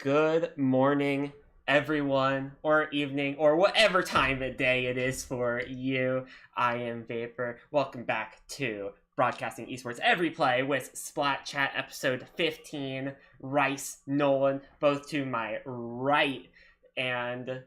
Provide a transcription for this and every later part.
Good morning, everyone, or evening, or whatever time of day it is for you. I am Vapor. Welcome back to Broadcasting Esports Every Play with Splat Chat episode 15. Rice, Nolan, both to my right, and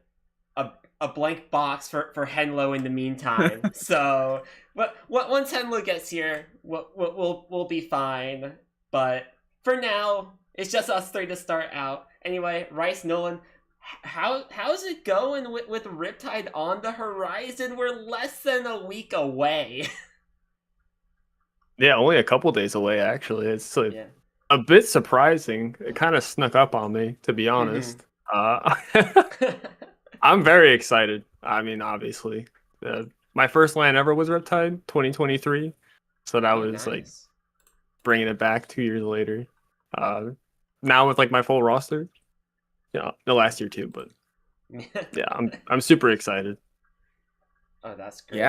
a blank box for Henlo in the meantime. So, once Henlo gets here, we'll be fine. But for now, it's just us three to start out. Anyway, Rice, Nolan, how's it going with Riptide on the horizon? We're less than a week away. Yeah, only a couple days away, actually. It's Yeah. a bit surprising. It kind of snuck up on me, to be honest. I'm very excited. I mean, obviously, my first LAN ever was Riptide 2023, so that Oh, was like nice. bringing it back 2 years later. Now with like my full roster, the last year too, but yeah, I'm super excited. Oh, that's great.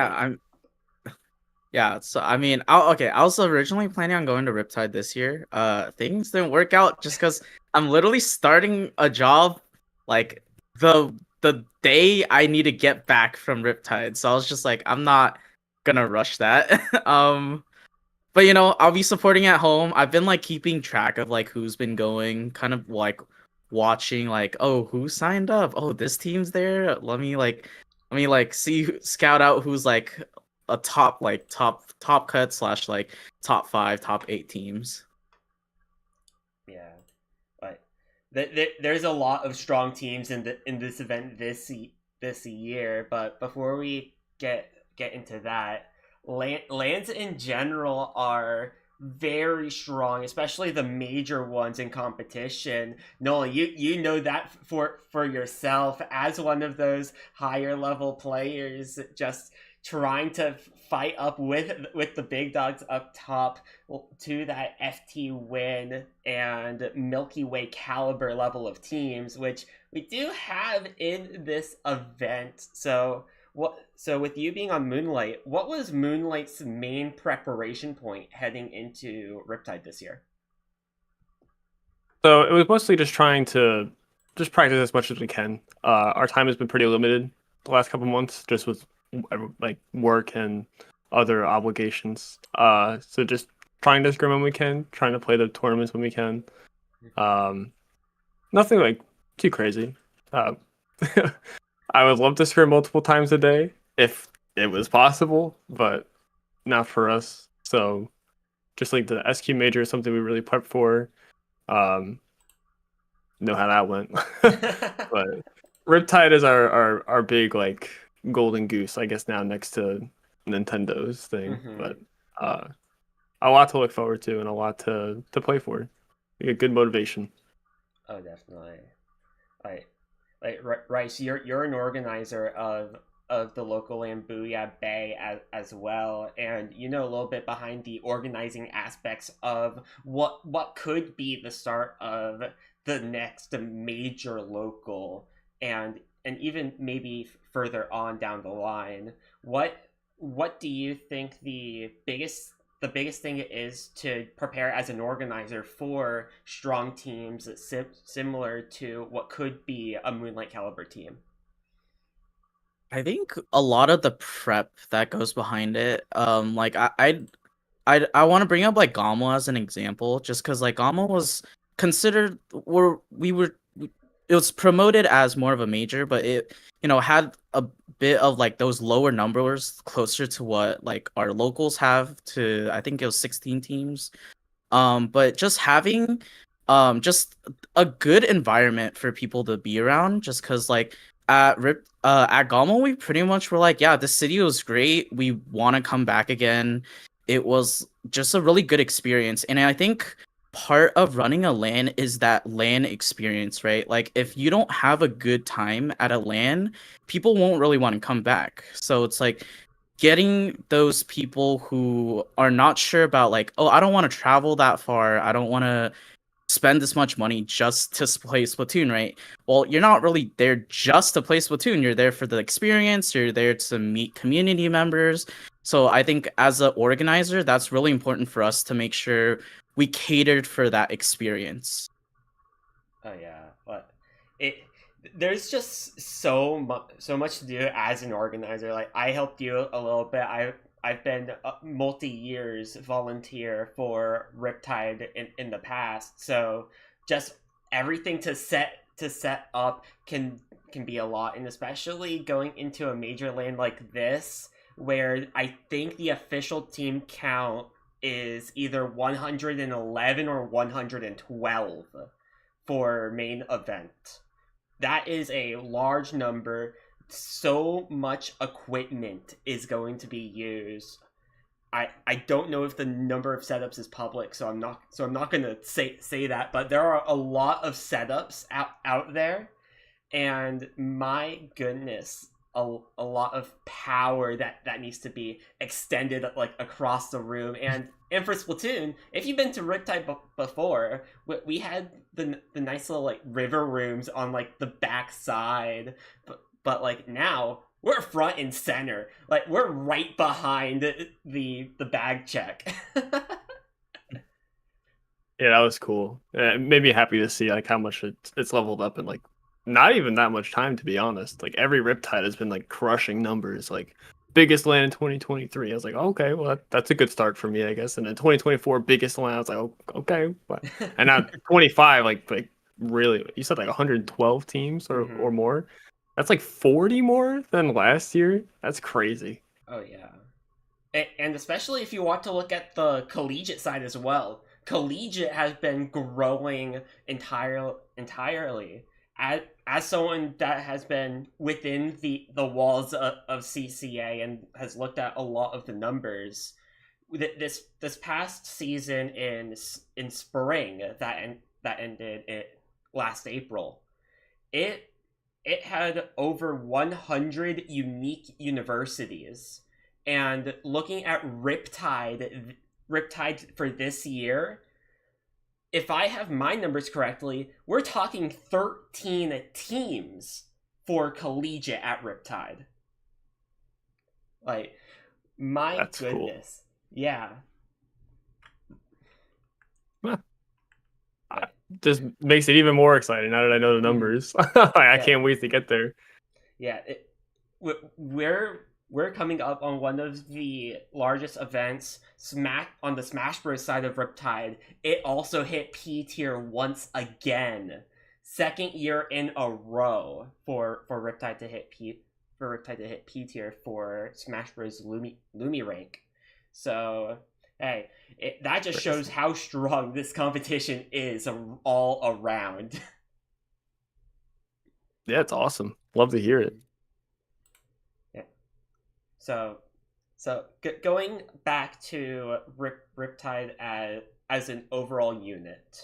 Yeah, so I mean, I was originally planning on going to Riptide this year. Things didn't work out just because I'm literally starting a job like the day I need to get back from Riptide. So I was just like, I'm not gonna rush that. But I'll be supporting at home. I've been like keeping track of like who's been going, kind of like watching like, oh, who signed up? Oh, this team's there. Let me see scout out who's like a top cut slash like top 5, top 8 teams. Yeah, but there's a lot of strong teams in this event this year. But before we get into that, lands in general are very strong, especially the major ones in competition. Nolan, you know that for yourself as one of those higher level players, just trying to fight up with the big dogs up top to that FT win and Milky Way caliber level of teams, which we do have in this event. So with you being on Moonlight, what was Moonlight's main preparation point heading into Riptide this year? So it was mostly just trying to just practice as much as we can. Our time has been pretty limited the last couple months, just with like work and other obligations. So just trying to scrim when we can, trying to play the tournaments when we can. Nothing like too crazy. I would love to scrim multiple times a day if it was possible, but not for us. So just like the SQ major is something we really prepped for. Know how that went. But Riptide is our big like golden goose, I guess, now next to Nintendo's thing. Mhm. But a lot to look forward to and a lot to play for. You get good motivation. Oh, definitely. Rice, you're an organizer of the local Booyah Bay as well, and you know a little bit behind the organizing aspects of what could be the start of the next major local, and even maybe further on down the line. What do you think the biggest thing is to prepare as an organizer for strong teams similar to what could be a Moonlight caliber team? I think a lot of the prep that goes behind it, like I want to bring up like Gamo as an example, just because like Gamo was considered it was promoted as more of a major, but it had a bit of like those lower numbers closer to what like our locals have to. I think it was 16 teams. But just having just a good environment for people to be around, just because like at Gamo we pretty much were like, yeah, the city was great, we want to come back again. It was just a really good experience, and I think part of running a LAN is that LAN experience, right? Like if you don't have a good time at a LAN, people won't really want to come back. So it's like getting those people who are not sure about like, oh, I don't want to travel that far, I don't want to spend this much money just to play Splatoon, right? Well, you're not really there just to play Splatoon. You're there for the experience. You're there to meet community members. So I think as an organizer, that's really important for us to make sure we catered for that experience. Oh yeah, but it there's just so much to do as an organizer. Like I helped you a little bit. I've been multi years volunteer for Riptide in the past. So just everything to set up can be a lot, and especially going into a major lane like this, where I think the official team count is either 111 or 112 for main event. That is a large number. So much equipment is going to be used. I don't know if the number of setups is public, so I'm not gonna say that, but there are a lot of setups out there, and my goodness, a lot of power that needs to be extended like across the room. And for Splatoon, if you've been to Riptide before, we had the nice little like river rooms on like the back side, but like now we're front and center, like we're right behind the bag check. Yeah, that was cool. It made me happy to see like how much it's leveled up in like not even that much time, to be honest. Like every Riptide has been like crushing numbers, like biggest land in 2023. I was like, okay, well that's a good start for me, I guess. And then 2024 biggest land, I was like, oh, okay. And now 25, like really, you said like 112 teams or more. That's like 40 more than last year. That's crazy. Oh yeah, and especially if you want to look at the collegiate side as well. Collegiate has been growing entirely. As someone that has been within the walls of CCA and has looked at a lot of the numbers, this past season in spring that ended last April, it had over 100 unique universities. And looking at Riptide for this year, if I have my numbers correctly, we're talking 13 teams for collegiate at Riptide. Like, my That's goodness. Cool. Yeah. Just makes it even more exciting now that I know the numbers. I can't wait to get there. Yeah, we're coming up on one of the largest events, on the Smash Bros side of Riptide. It also hit P tier once again, second year in a row for Riptide to hit P tier for Smash Bros Lumi rank. So hey, that just shows how strong this competition is all around. Yeah, it's awesome. Love to hear it. So going back to Riptide as an overall unit,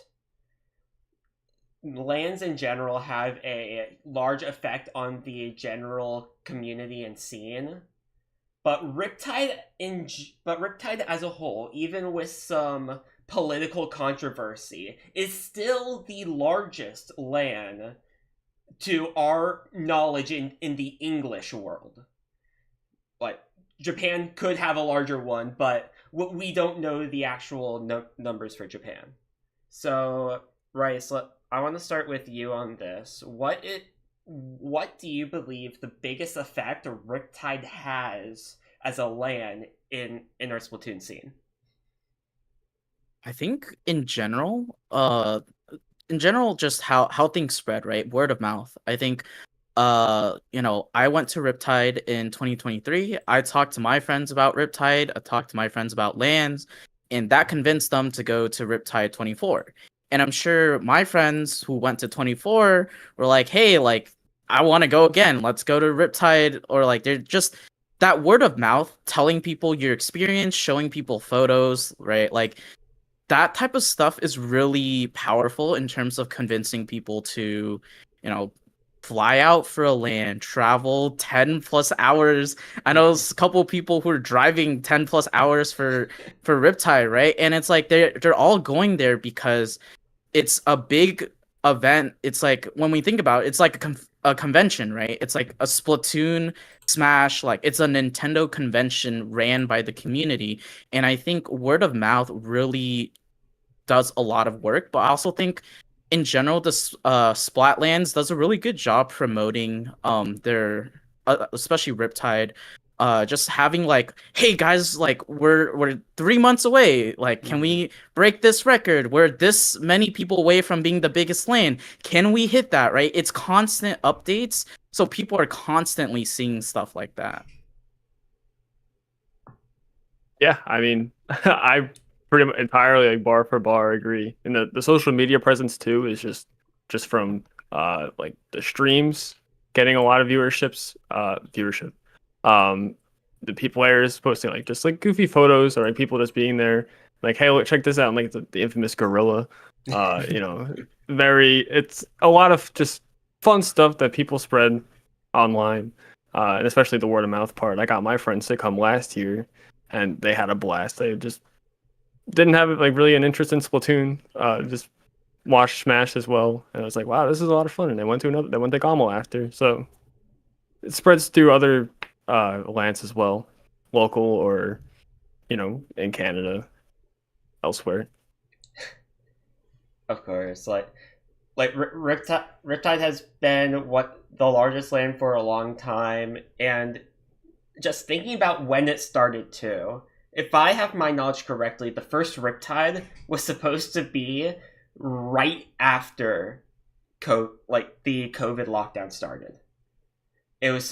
lands in general have a large effect on the general community and scene. But Riptide as a whole, even with some political controversy, is still the largest LAN to our knowledge in the English world. Like, Japan could have a larger one, but we don't know the actual numbers for Japan. So, Rice, I want to start with you on this. What do you believe the biggest effect Riptide has as a LAN in our Splatoon scene? I think in general, just how things spread, right? Word of mouth. I think I went to Riptide in 2023. I talked to my friends about Riptide. I talked to my friends about LANs, and that convinced them to go to Riptide 24. And I'm sure my friends who went to 24 were like, hey, like, I want to go again. Let's go to Riptide. Or like, they're just that word of mouth, telling people your experience, showing people photos, right? Like, that type of stuff is really powerful in terms of convincing people to, fly out for a LAN, travel 10 plus hours. I know a couple people who are driving 10 plus hours for Riptide, right? And it's like they're all going there because it's a big event. It's like, when we think about it, it's like a convention, right? It's like a Splatoon Smash, like it's a Nintendo convention ran by the community. And I think word of mouth really does a lot of work, but I also think in general, this Splatlands does a really good job promoting their especially Riptide. Just having like, hey guys, like we're 3 months away. Like, can we break this record? We're this many people away from being the biggest LAN. Can we hit that? Right? It's constant updates, so people are constantly seeing stuff like that. Yeah, I mean, I pretty much entirely like bar for bar agree. And the social media presence too is just from like the streams getting a lot of viewership. Um the players posting like just like goofy photos or like people just being there like, hey, look, check this out, like the infamous gorilla. You know, it's a lot of just fun stuff that people spread online. And especially the word of mouth part. I got my friends to come last year and they had a blast. They just didn't have like really an interest in Splatoon. Just watched Smash as well, and I was like, wow, this is a lot of fun. And they went to Gommel after, so it spreads through other lands as well, local or in Canada, elsewhere. Of course, Riptide has been what the largest land for a long time, and just thinking about when it started too. If I have my knowledge correctly, the first Riptide was supposed to be right after the COVID lockdown started. It was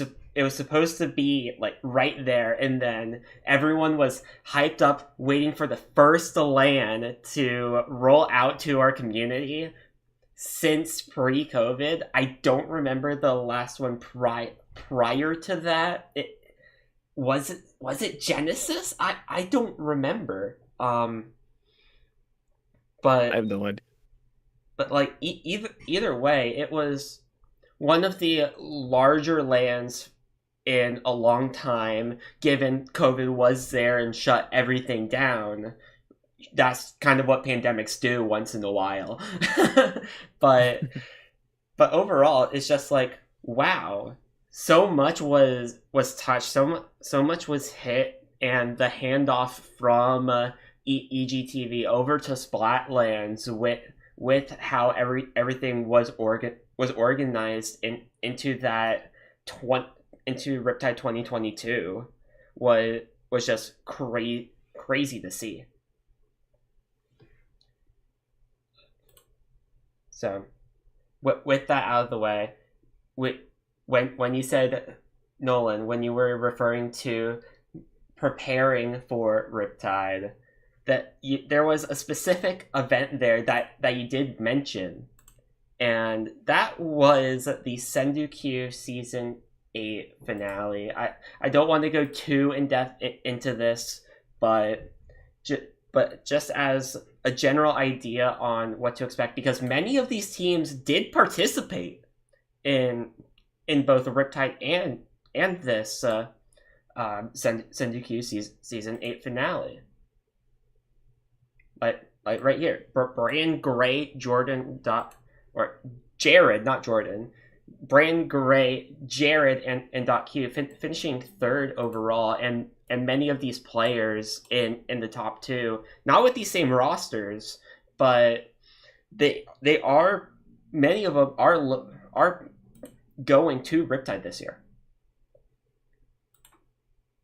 supposed to be like right there, and then everyone was hyped up waiting for the first LAN to roll out to our community since pre-COVID. I don't remember the last one prior to that. Was it Genesis? I don't remember. But I have no idea. But like either way, it was one of the larger lands in a long time. Given COVID was there and shut everything down, that's kind of what pandemics do once in a while. but overall, it's just like, wow, so much was touched, so much was hit, and the handoff from EGTV over to Splatlands with how everything was organized into Riptide 2022 was just crazy to see. So, with that out of the way, when you said, Nolan, when you were referring to preparing for Riptide, there was a specific event there that you did mention, and that was the Sandusky Season 8 finale. I don't want to go too in depth into this, but just as a general idea on what to expect, because many of these teams did participate in both the Riptide and this Sandusky Season 8 finale. Like right here, Brand Gray, Jared, not Jordan. Brand Gray, Jared, and .Q finishing third overall, and many of these players in the top two, not with these same rosters, but they are, many of them are going to Riptide this year.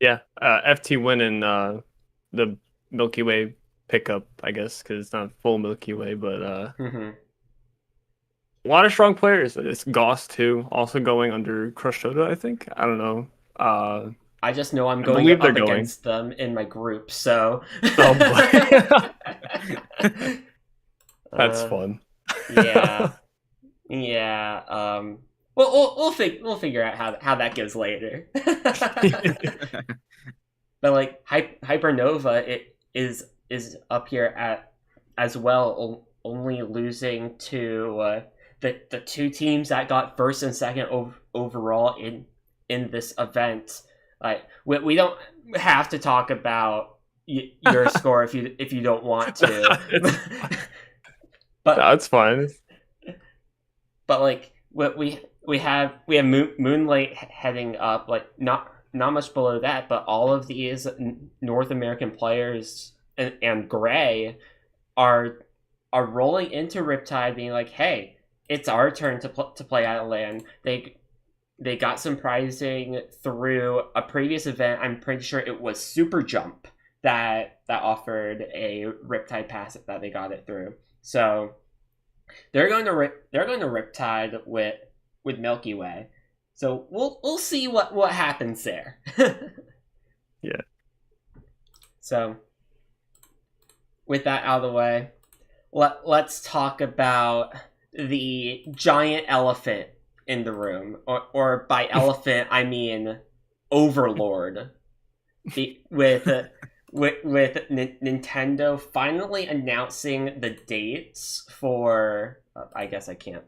Yeah, FT winning the Milky Way pickup, I guess, because it's not full Milky Way, but a lot of strong players. It's Goss too, also going under Crush Soda, I think. I don't know. I just know I'm going up against them in my group, so. Oh boy. That's fun. Yeah. We'll figure out how that goes later. But like Hypernova, it is up here at as well, only losing to the two teams that got first and second overall in this event. Like we don't have to talk about your score if you don't want to. But that's fine. But like we have Moonlight heading up, like not much below that, but all of these North American players and Gray are are rolling into Riptide, being like, "Hey, it's our turn to play out of land." They got some prizing through a previous event. I'm pretty sure it was Super Jump that offered a Riptide pass that they got it through. So they're going to Riptide with Milky Way. So we'll see what happens there. Yeah. So with that out of the way, let's talk about the giant elephant in the room, or by elephant I mean Overlord, with Nintendo finally announcing the dates for. I guess I can't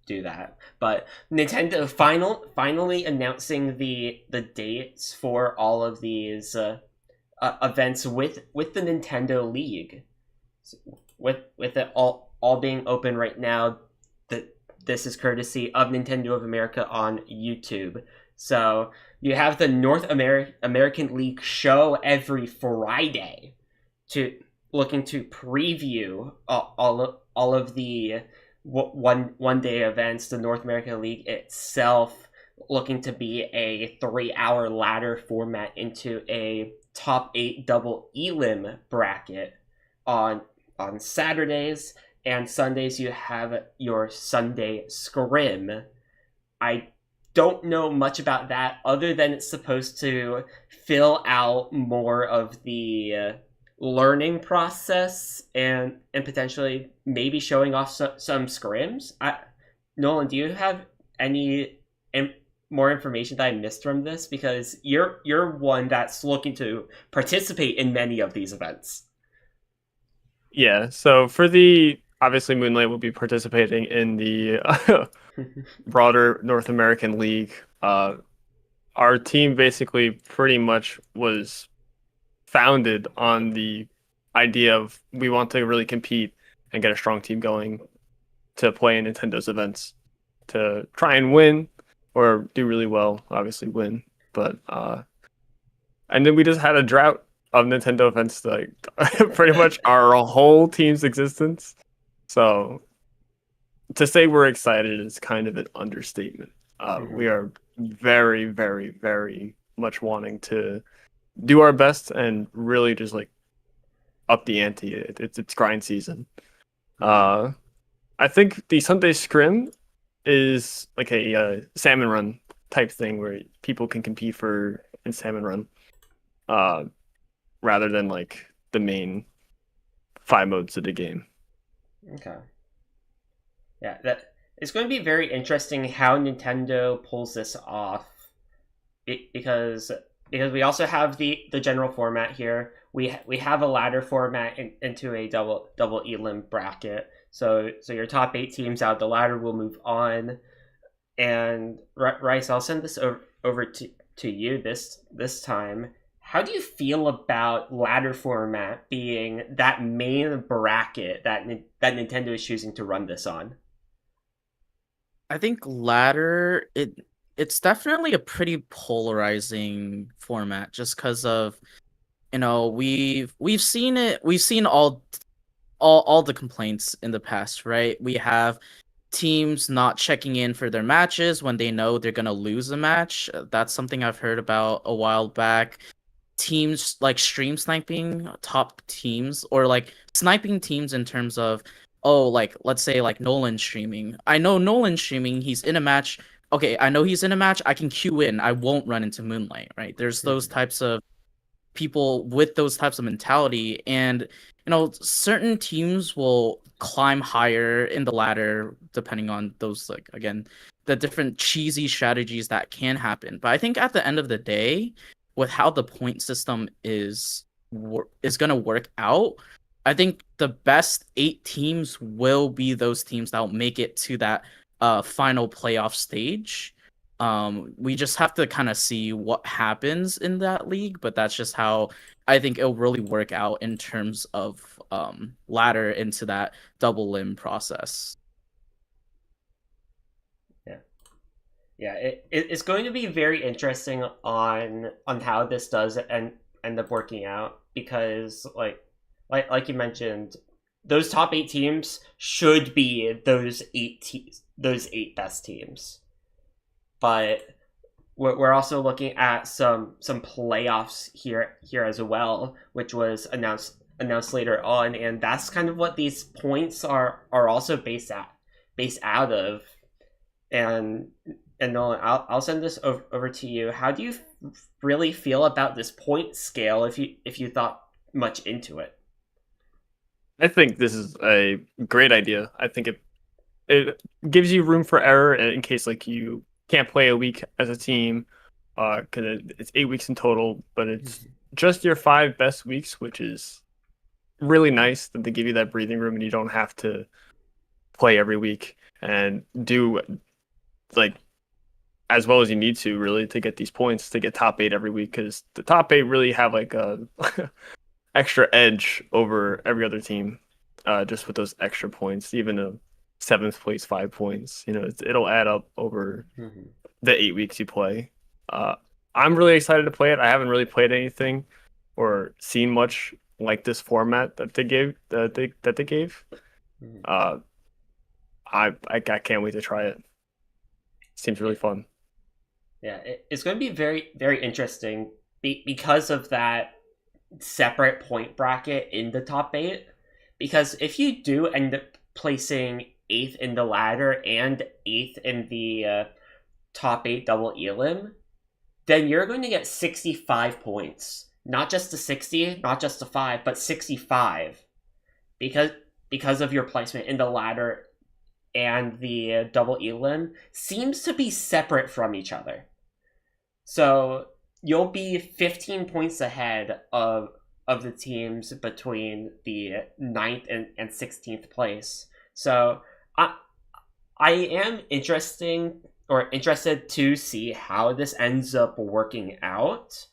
do that, but Nintendo finally announcing the dates for all of these events with the Nintendo League, with it all being open right now. That this is courtesy of Nintendo of America on YouTube. So you have the North American League show every Friday, looking to preview all of the one day events. The North American League itself looking to be a 3-hour ladder format into a top 8 double elim bracket on Saturdays, and Sundays you have your Sunday scrim. I don't know much about that other than it's supposed to fill out more of the learning process and potentially maybe showing off some scrims. Nolan, do you have any more information that I missed from this? Because you're one that's looking to participate in many of these events. Yeah, so for the obviously Moonlight will be participating in the broader North American League. Our team basically pretty much was founded on the idea of we want to really compete and get a strong team going to play in Nintendo's events to try and win or do really well, obviously win. But and then we just had a drought of Nintendo events, like pretty much our whole team's existence. So to say we're excited is kind of an understatement. We are very, very, very much wanting to do our best and really just like up the ante. It's grind season. I think the Sunday scrim is like a salmon run type thing where people can compete for in salmon run, rather than like the main 5 modes of the game. Okay. Yeah, that it's going to be very interesting how Nintendo pulls this off, because we also have the general format here. We have a ladder format into a double elim bracket. So your top 8 teams out of the ladder will move on. And Rice, I'll send this over to you this time. How do you feel about ladder format being that main bracket that Nintendo is choosing to run this on? I think ladder it's definitely a pretty polarizing format just because of we've seen all the complaints in the past, right? We have teams not checking in for their matches when they know they're gonna lose a match. That's something I've heard about a while back. Teams like stream sniping top teams, or like sniping teams in terms of, oh, like let's say like Nolan streaming. I know Nolan streaming, he's in a match. Okay, I know he's in a match, I can queue in. I won't run into Moonlight, right? There's those types of people with those types of mentality, and certain teams will climb higher in the ladder depending on those, like, again, the different cheesy strategies that can happen. But I think at the end of the day, with how the point system is going to work out, I think the best 8 teams will be those teams that will make it to that final playoff stage. We just have to kind of see what happens in that league, but that's just how I think it'll really work out in terms of ladder into that double limb process. Yeah, it's going to be very interesting on how this does end up working out, because like you mentioned, those top 8 teams should be those 8 best teams. But we're also looking at some playoffs here as well, which was announced later on, and that's kind of what these points are also based out of. And Nolan, I'll send this over to you. How do you really feel about this point scale if you thought much into it? I think this is a great idea. I think it gives you room for error in case like you can't play a week as a team, because it's 8 weeks in total, but it's just your 5 best weeks, which is really nice that they give you that breathing room and you don't have to play every week and do like as well as you need to really to get these points to get top 8 every week, because the top 8 really have like a extra edge over every other team, just with those extra points. Even a 7th place 5 points, it'll add up over the 8 weeks you play. I'm really excited to play it. I haven't really played anything or seen much like this format that they gave. I can't wait to try it. Seems really fun. Yeah, it's going to be very, very interesting because of that separate point bracket in the top 8. Because if you do end up placing 8th in the ladder and 8th in the top 8 double elim, then you're going to get 65 points. Not just a 60, not just a 5, but 65. Because of your placement in the ladder and the double elim seems to be separate from each other. So you'll be 15 points ahead of the teams between the 9th and 16th place. So I am interested to see how this ends up working out,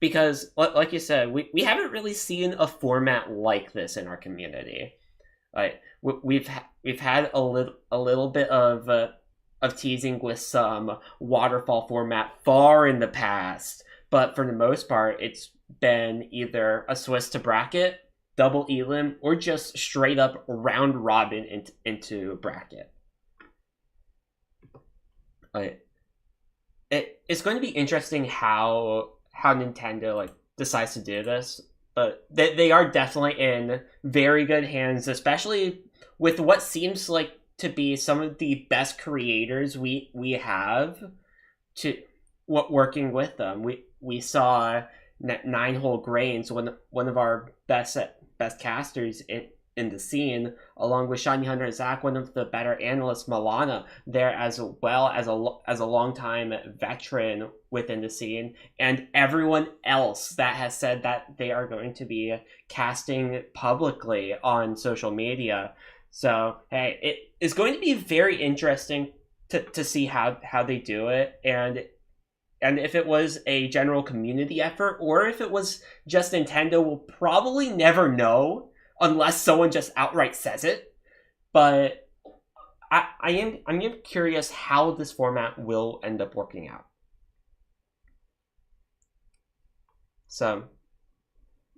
because like you said, we haven't really seen a format like this in our community. Like we've had a little bit of teasing with some waterfall format far in the past, but for the most part, it's been either a Swiss to bracket, double elim, or just straight up round robin into bracket. It's going to be interesting how Nintendo decides to do this, but they are definitely in very good hands, especially with what seems like to be some of the best creators we have to working with them. We saw 9-Hole Grains, one of our best casters in the scene, along with Shiny Hunter Zach, one of the better analysts, Milana, there as well as a longtime veteran within the scene, and everyone else that has said that they are going to be casting publicly on social media. So hey, it is going to be very interesting to see how they do it, and if it was a general community effort or if it was just Nintendo, we'll probably never know unless someone just outright says it. But I'm curious how this format will end up working out. So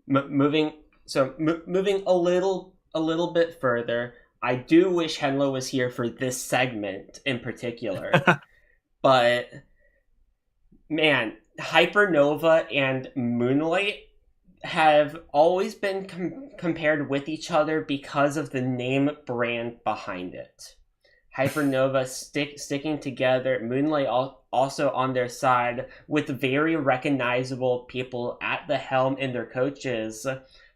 moving a little bit further, I do wish Henlo was here for this segment in particular. But man, Hypernova and Moonlight have always been compared with each other because of the name brand behind it. Hypernova sticking together, Moonlight also on their side, with very recognizable people at the helm in their coaches.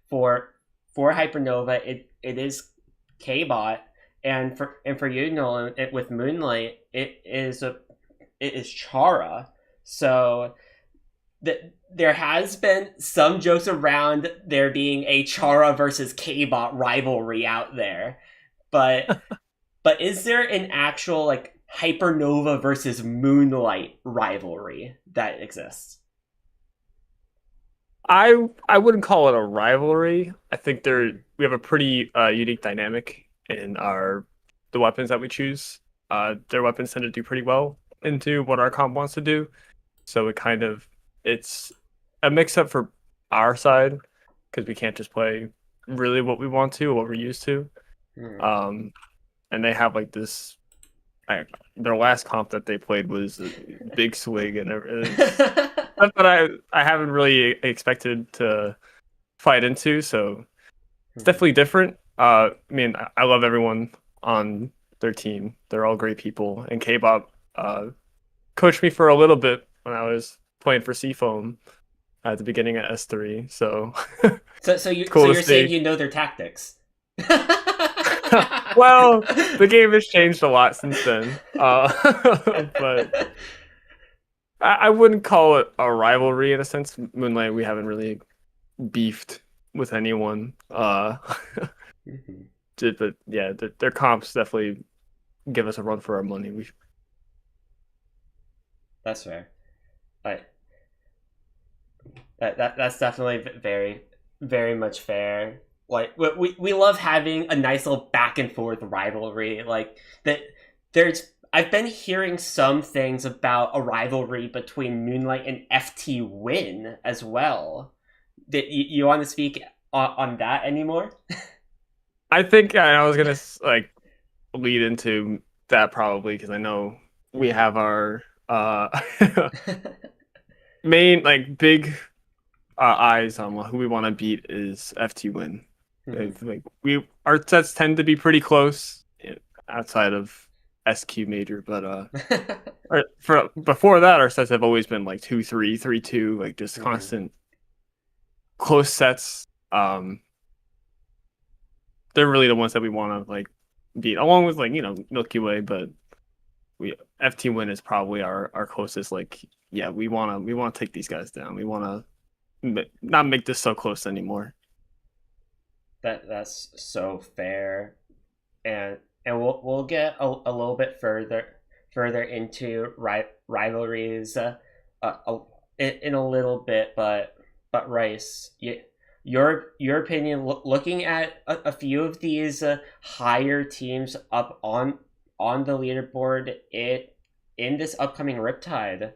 For Hypernova, it is K-Bot, and for you, Nolan, with Moonlight, it is Chara. So there has been some jokes around there being a Chara versus K-Bot rivalry out there, but is there an actual Hypernova versus Moonlight rivalry that exists? I wouldn't call it a rivalry. I think we have a pretty unique dynamic in the weapons that we choose. Their weapons tend to do pretty well into what our comp wants to do, so it's a mix up for our side because we can't just play really what we want to, what we're used to. Hmm. And they have like this. Their last comp that they played was a big swig, and it's stuff that I haven't really expected to fight into. So it's definitely different. I mean, I love everyone on their team. They're all great people. And K-Bop coached me for a little bit when I was playing for Seafoam at the beginning at S3. So So it's cool to you're saying see. you know their tactics. Well, the game has changed a lot since then. But I wouldn't call it a rivalry in a sense. Moonlight, we haven't really beefed with anyone. Mhm. But yeah, their comps definitely give us a run for our money. That's fair. Like that's definitely very much fair. Like we love having a nice little back and forth rivalry. Like that there's I've been hearing some things about a rivalry between Moonlight and FT Win as well. Did you want to speak on that anymore? I think I was gonna like lead into that probably because I know we have our main like big eyes on who we want to beat is FT Win. Like our sets tend to be pretty close outside of SQ major, but for before that our sets have always been like 2-3, 3-2, like just constant close sets. They're really the ones that we want to like beat, along with like Milky Way, but we FT Win is probably our closest. Like yeah, we want to take these guys down. We want to not make this so close anymore. That's so fair, and we'll get a little bit further into rivalries in a little bit, but Rice, your opinion, looking at a few of these higher teams up on the leaderboard in this upcoming Riptide,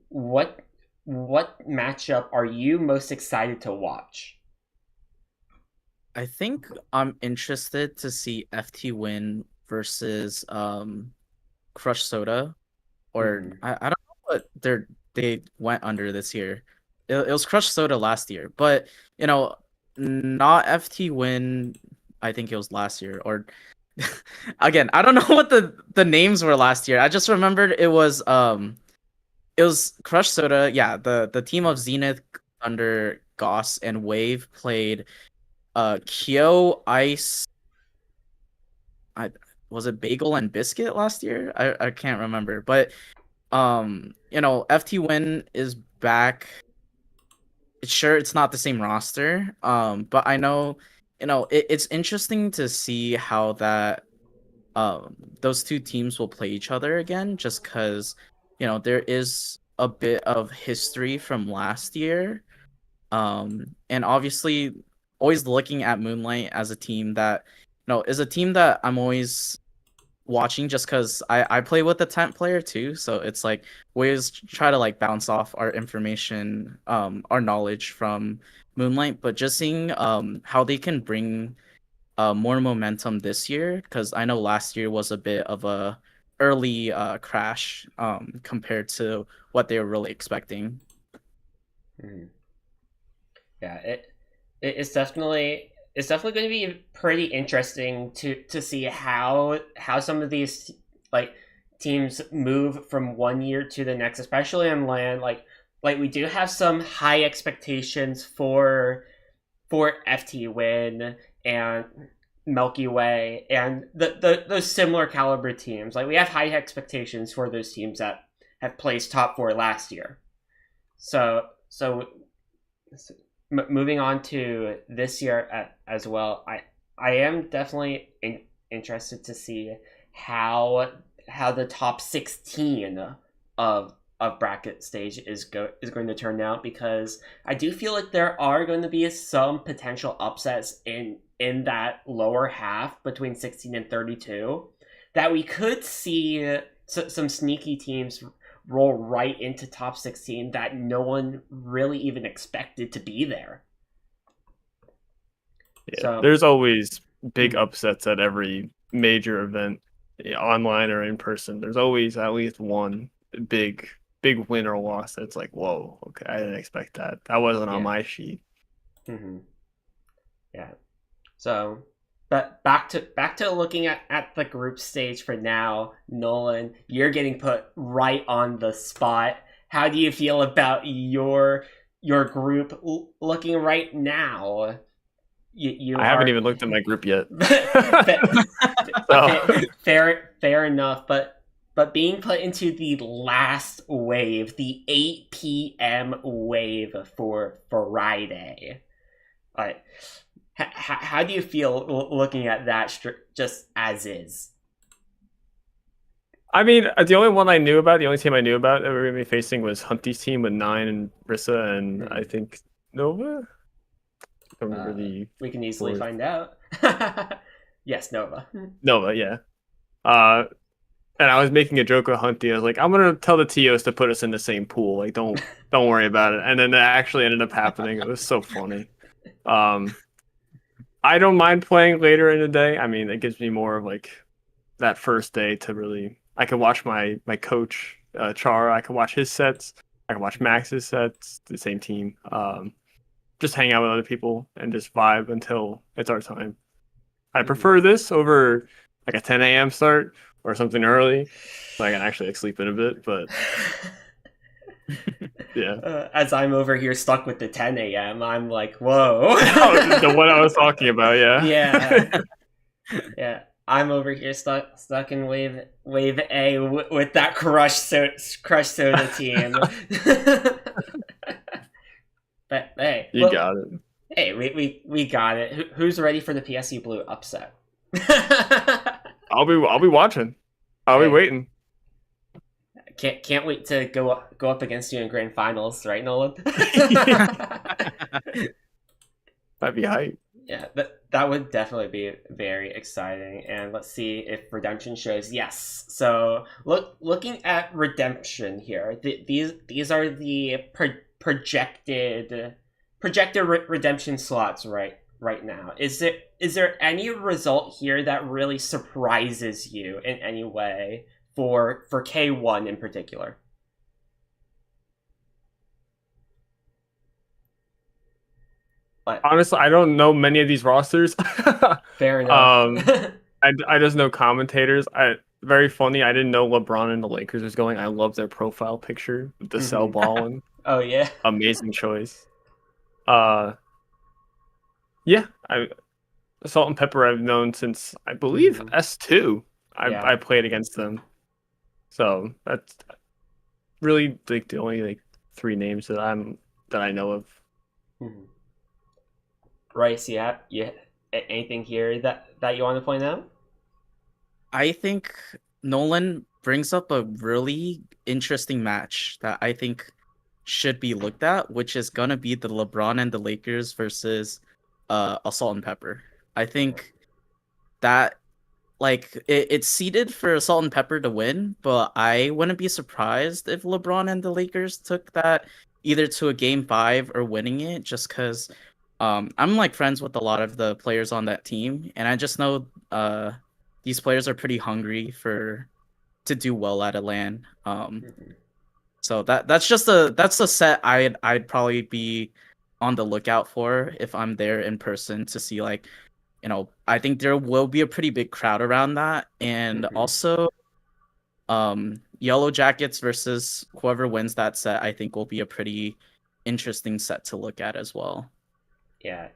what matchup are you most excited to watch? I think I'm interested to see FT win versus Crush Soda, or Mhm. I don't know what they went under this year. It was Crush Soda last year, but not FT win. I think it was last year, or again, I don't know what the names were last year. I just remembered it was Crush Soda. Yeah, the team of Zenith, Thunder, Goss, and Wave played Kyo, Ice. I was it Bagel and Biscuit last year? I can't remember, but FT Win is back. Sure, it's not the same roster, but I know, it's interesting to see how that those two teams will play each other again, just because there is a bit of history from last year. And obviously, always looking at Moonlight as a team that, is a team that I'm always watching just because I play with a tent player too. So it's like we always try to like bounce off our information, our knowledge from Moonlight, but just seeing how they can bring more momentum this year, because I know last year was a bit of a early crash compared to what they were really expecting. Mhm. Yeah, it's definitely going to be pretty interesting to see how some of these like teams move from one year to the next, especially on land. Like we do have some high expectations for FT Win and Milky Way and those similar caliber teams. Like we have high expectations for those teams that have placed top four last year. So moving on to this year as well, I am definitely interested to see how the top 16 of bracket stage is going to turn out, because I do feel like there are going to be some potential upsets in that lower half between 16 and 32 that we could see some sneaky teams roll right into top 16 that no one really even expected to be there. Yeah, So there's always big Mhm. upsets at every major event, online or in person. There's always at least one big win or loss that's like, whoa, okay, I didn't expect that. That wasn't on yeah. my sheet. hmm Yeah. So, but back to looking at the group stage for now, Nolan. You're getting put right on the spot. How do you feel about your group looking right now? You I haven't are even looked at my group yet. So fair enough, but being put into the last wave, the 8 p.m. wave for Friday. Like, how do you feel looking at that just as is? I mean, the only one I knew about, the only team I knew about that we were gonna be facing was Hunty's team with Nine and Rissa and I think Nova. I don't remember the We can easily fourth. find out. Yes, Nova. Nova, yeah. And I was making a joke with Hunty. I was like, I'm gonna tell the TOs to put us in the same pool. Like, don't worry about it. And then that actually ended up happening. It was so funny. Um, I don't mind playing later in the day. I mean, it gives me more of like that first day to really. I can watch my coach Char. I can watch his sets. I can watch Max's sets. The same team. Just hang out with other people and just vibe until it's our time. I prefer this over like a 10 a.m. start or something early, so I can actually like sleep in a bit. But yeah, As I'm over here stuck with the 10 a.m., I'm like, whoa. the one I was talking about. Yeah, Yeah, yeah. I'm over here stuck in wave A with that crush soda team. But hey, you got it. hey, we got it. Who's ready for the PSU Blue upset? I'll be watching. I'll be waiting. Can't wait to go up against you in grand finals, right, Nolan? That'd be hype. Yeah, that would definitely be very exciting. And let's see if Redemption shows yes. So looking at Redemption here, these are the projected Redemption slots right now. Is there any result here that really surprises you in any way for K1 in particular? But Honestly, I don't know many of these rosters. fair enough. I just know commentators. Very funny. I didn't know LeBron and the Lakers was going. I love their profile picture with the cell ball and Oh yeah. amazing choice. Yeah, Salt and Pepper I've known since I believe S2. Yeah. I played against them. So that's really like the only like three names that I know of. Rice, yeah, anything here that you want to point out? I think Nolan brings up a really interesting match that I think should be looked at, which is gonna be the LeBron and the Lakers versus Assault and Pepper. I think that like it's seeded for Assault and Pepper to win, but I wouldn't be surprised if LeBron and the Lakers took that either to a game 5 or winning it, just because I'm like friends with a lot of the players on that team, and I just know these players are pretty hungry to do well at a LAN. So that's a set I'd probably be on the lookout for if I'm there in person to see, like, I think there will be a pretty big crowd around that. And also Yellow Jackets versus whoever wins that set, I think will be a pretty interesting set to look at as well. Yeah.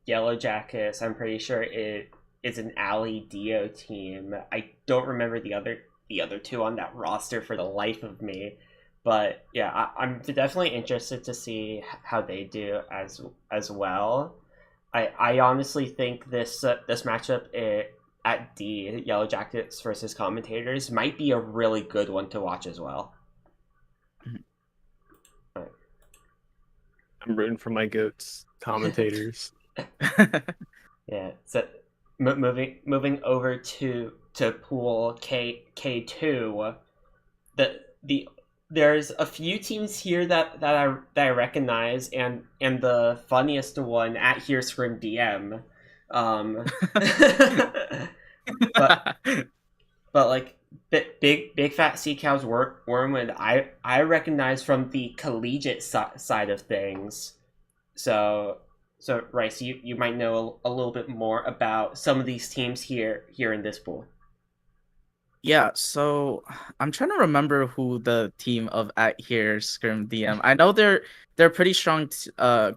Yellow Jackets, I'm pretty sure it is an Ali Dio team. I don't remember the other two on that roster for the life of me. But yeah, I'm definitely interested to see how they do as well. I honestly think this matchup at D, Yellow Jackets versus Commentators, might be a really good one to watch as well. I'm rooting for my goats, commentators. Yeah. So moving over to pool K2, the there's a few teams here that I recognize, and the funniest one at here Scrim DM. but like big fat sea cows Wormwood, I recognize from the collegiate side of things. So Rice, you might know a little bit more about some of these teams here in this pool. Yeah, so I'm trying to remember who the team of at here Scrim DM. I know they're a pretty strong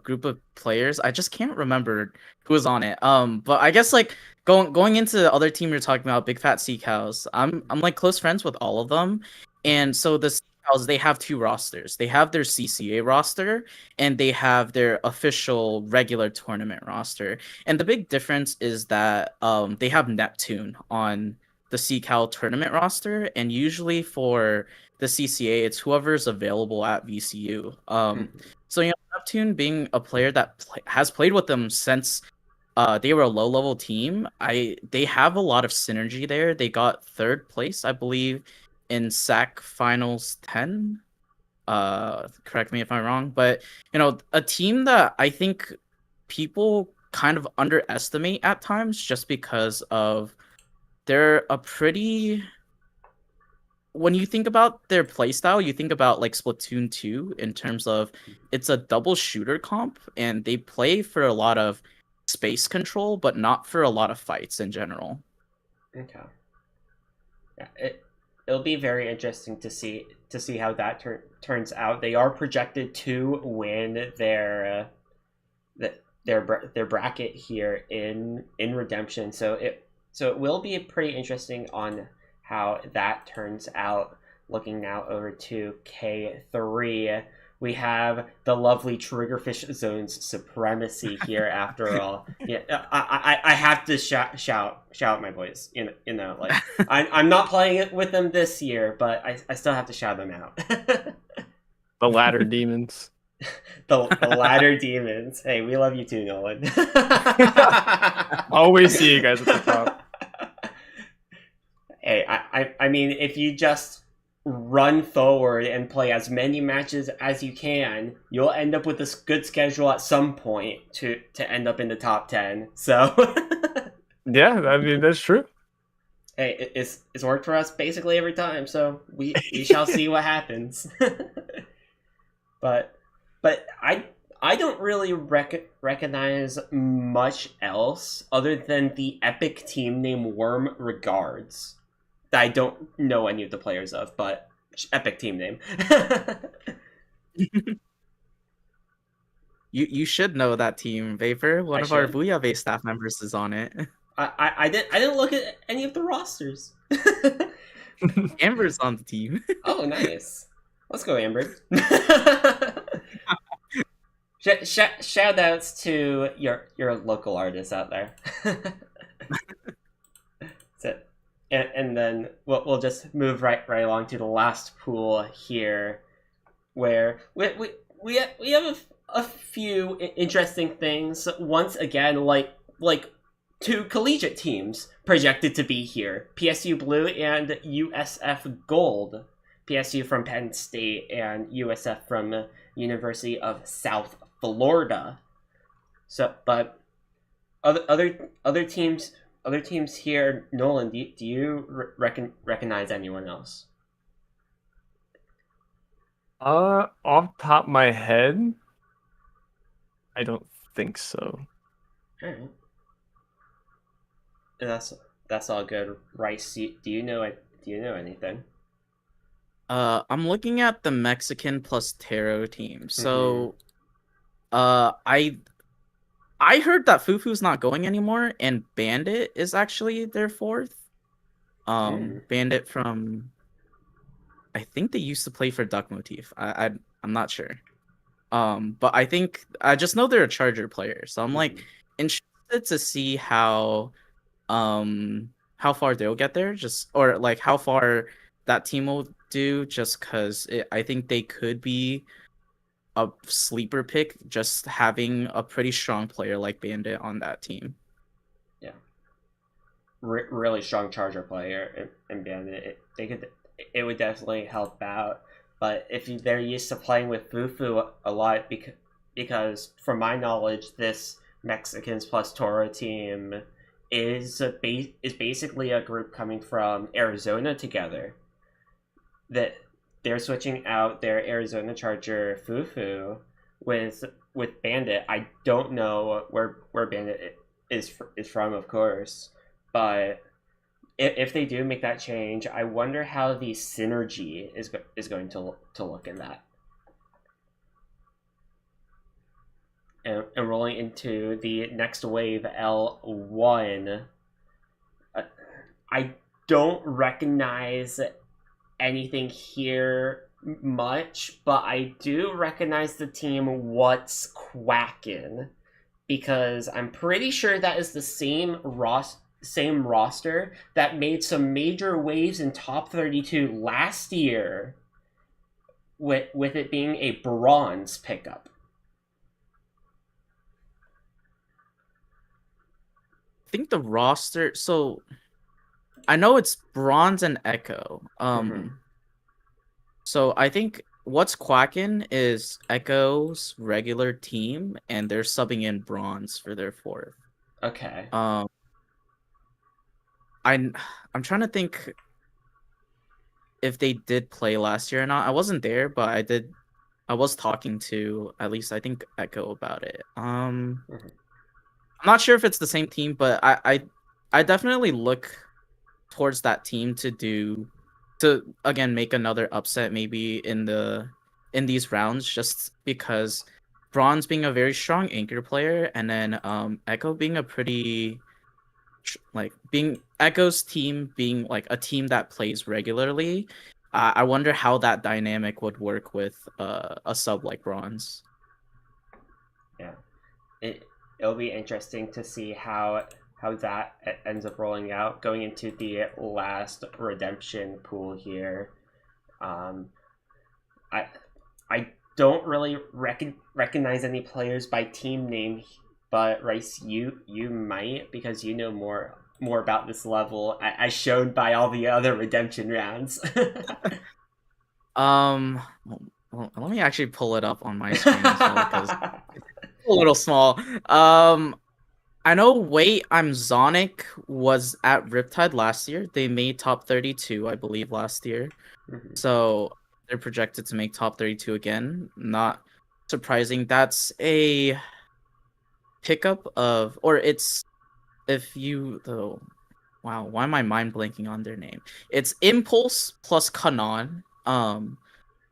group of players. I just can't remember who was on it. But I guess like going into the other team you're talking about, Big Fat Sea Cows. I'm like close friends with all of them, and so the Sea Cows, they have two rosters. They have their CCA roster and they have their official regular tournament roster. And the big difference is that they have Neptune on the CCAL tournament roster, and usually for the CCA, it's whoever's available at VCU. So Neptune being a player that has played with them since they were a low level team, they have a lot of synergy there. They got third place, I believe, in SAC Finals 10. Correct me if I'm wrong, but a team that I think people kind of underestimate at times just because of they're a pretty when you think about their playstyle, you think about like Splatoon 2 in terms of it's a double shooter comp and they play for a lot of space control, but not for a lot of fights in general. Okay. Yeah, it'll be very interesting to see how that turns out. They are projected to win their bracket here in Redemption, so it will be pretty interesting on how that turns out. Looking now over to K3, we have the lovely Triggerfish Zone's supremacy here. After all, yeah, I have to shout my boys. Like I'm not playing it with them this year, but I still have to shout them out. The ladder demons. the ladder demons. Hey, we love you too, Nolan. Always see you guys at the top. Hey, I mean, if you just run forward and play as many matches as you can, you'll end up with a good schedule at some point to end up in the top 10. So yeah, I mean that's true. Hey, it's worked for us basically every time, so we shall see what happens. But I don't really recognize much else other than the epic team name Worm Regards that I don't know any of the players of, but epic team name. You should know that team, Vapor. One of our Booyah Base staff members is on it. I didn't look at any of the rosters. Amber's on the team. Oh, nice. Let's go, Amber. Shout outs to your local artists out there. So, and then we'll just move right along to the last pool here, where we have a few interesting things. Once again, like two collegiate teams projected to be here: PSU Blue and USF Gold. PSU from Penn State and USF from University of South Florida. So, but other teams here. Nolan, do you recognize anyone else? Off top of my head, I don't think so. All right. That's all good. Rice, do you know anything? I'm looking at the Mexican plus Taro team. So, I heard that Fufu's not going anymore, and Bandit is actually their fourth. Bandit from, I think they used to play for Duck Motif. I'm not sure. But I just know they're a Charger player, so I'm like interested to see how far they'll get there, or like how far that team will do, just because I think they could be a sleeper pick, just having a pretty strong player like Bandit on that team. Yeah, really strong Charger player and Bandit. It would definitely help out. But if they're used to playing with Fufu a lot, because from my knowledge, this Mexicans plus Toro team is basically a group coming from Arizona together. That they're switching out their Arizona Charger Fufu with Bandit. I don't know where Bandit is from, of course, but if they do make that change, I wonder how the synergy is going to look in that. And rolling into the next wave, L1, I don't recognize anything here much, but I do recognize the team What's Quackin', because I'm pretty sure that is the same roster that made some major waves in top 32 last year, with it being a bronze pickup. I think the roster. So I know it's Bronze and Echo. So I think What's Quackin' is Echo's regular team, and they're subbing in Bronze for their fourth. Okay. I'm trying to think if they did play last year or not. I wasn't there, but I was talking to, at least I think, Echo about it. I'm not sure if it's the same team, but I definitely look towards that team to again make another upset maybe in these rounds, just because Bronze being a very strong anchor player, and then Echo being a pretty being Echo's team being like a team that plays regularly. I wonder how that dynamic would work with a sub like Bronze. Yeah, it'll be interesting to see how that ends up rolling out going into the last redemption pool here. I don't really recognize any players by team name, but Rice, you might, because you know more about this level, as shown by all the other redemption rounds. Well, let me actually pull it up on my screen as well, because it's a little small. I know Wait, I'm Zonic was at Riptide last year. They made top 32, I believe, last year. So they're projected to make top 32 again. Not surprising. That's a pickup of, or it's, if you, though, wow, why am I mind blanking on their name? It's Impulse plus Kanon.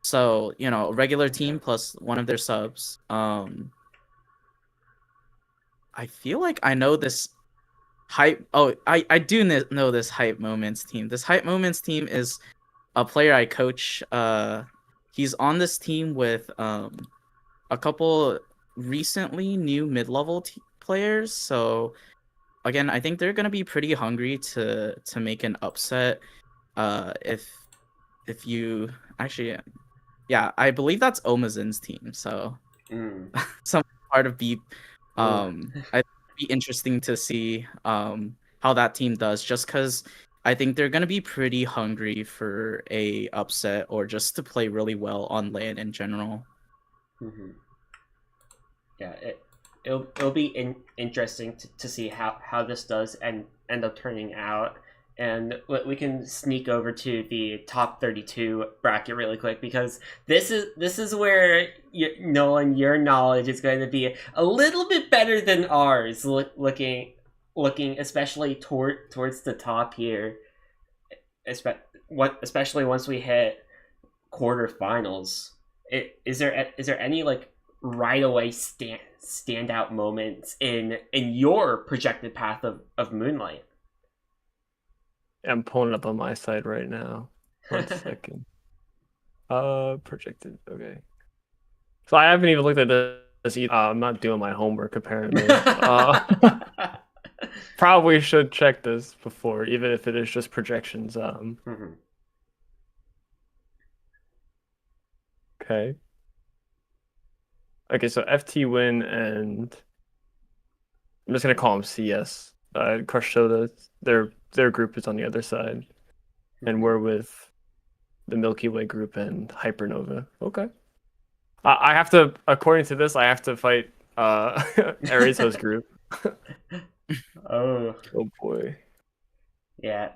So, you know, a regular team plus one of their subs. I feel like I know this hype. Oh, I do know this Hype Moments team. This Hype Moments team is a player I coach. He's on this team with a couple recently new mid-level players. So again, I think they're gonna be pretty hungry to make an upset. If you actually, yeah, I believe that's Omazin's team. So some part of Beep. It'd be interesting to see how that team does, just because I think they're gonna be pretty hungry for a upset, or just to play really well on LAN in general. Yeah, it'll be interesting to see how this does and end up turning out. And we can sneak over to the top 32 bracket really quick, because this is where Nolan, your knowledge is going to be a little bit better than ours. Looking especially towards the top here, especially once we hit quarterfinals. Is there any like right away standout moments in your projected path of Moonlight? I'm pulling it up on my side right now. 1 second. Projected. Okay. So I haven't even looked at this either. I'm not doing my homework apparently. Probably should check this before, even if it is just projections. Okay. Okay, so FT Win and I'm just gonna call them CS. Crush Soda. Their group is on the other side, and we're with the Milky Way group and Hypernova. Okay. I have to, according to this, I have to fight Aries host group. Oh, Oh boy. yeah.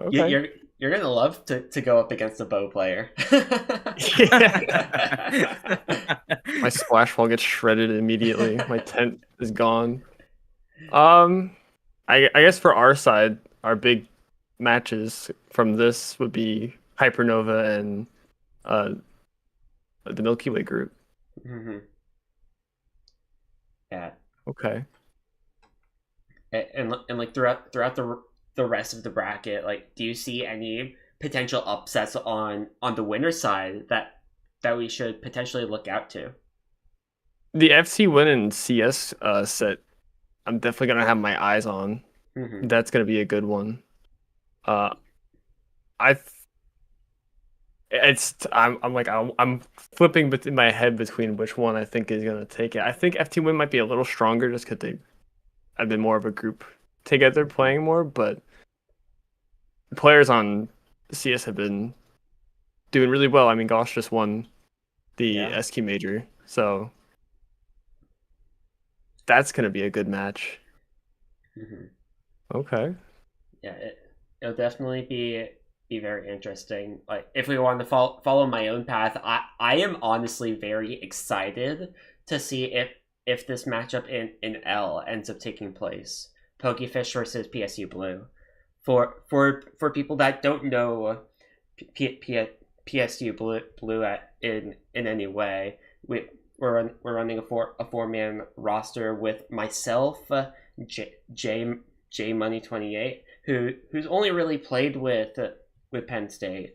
Okay. You're gonna love to go up against a bow player. My splash wall gets shredded immediately. My tent is gone. I guess for our side, our big matches from this would be Hypernova and uh the Milky Way group. Hmm. Yeah, Okay. and like throughout the rest of the bracket, like, do you see any potential upsets on the winner side that we should potentially look out to? The FC win and CS set, I'm definitely gonna have my eyes on. Hmm. That's gonna be a good one. Uh, I I'm flipping in my head between which one I think is gonna take it. I think FT Win might be a little stronger just because they have been more of a group together playing more, but the players on CS have been doing really well. I mean, Gosh just won the Yeah. SQ major, so that's gonna be a good match. Hmm. Okay. Yeah, it'll definitely be very interesting. Like, if we want to follow my own path, I am honestly very excited to see if this matchup in L ends up taking place. Pokefish versus PSU Blue. For people that don't know PSU Blue in any way, we're running a 4-man roster with myself, J Money 28, who's only really played with Penn State,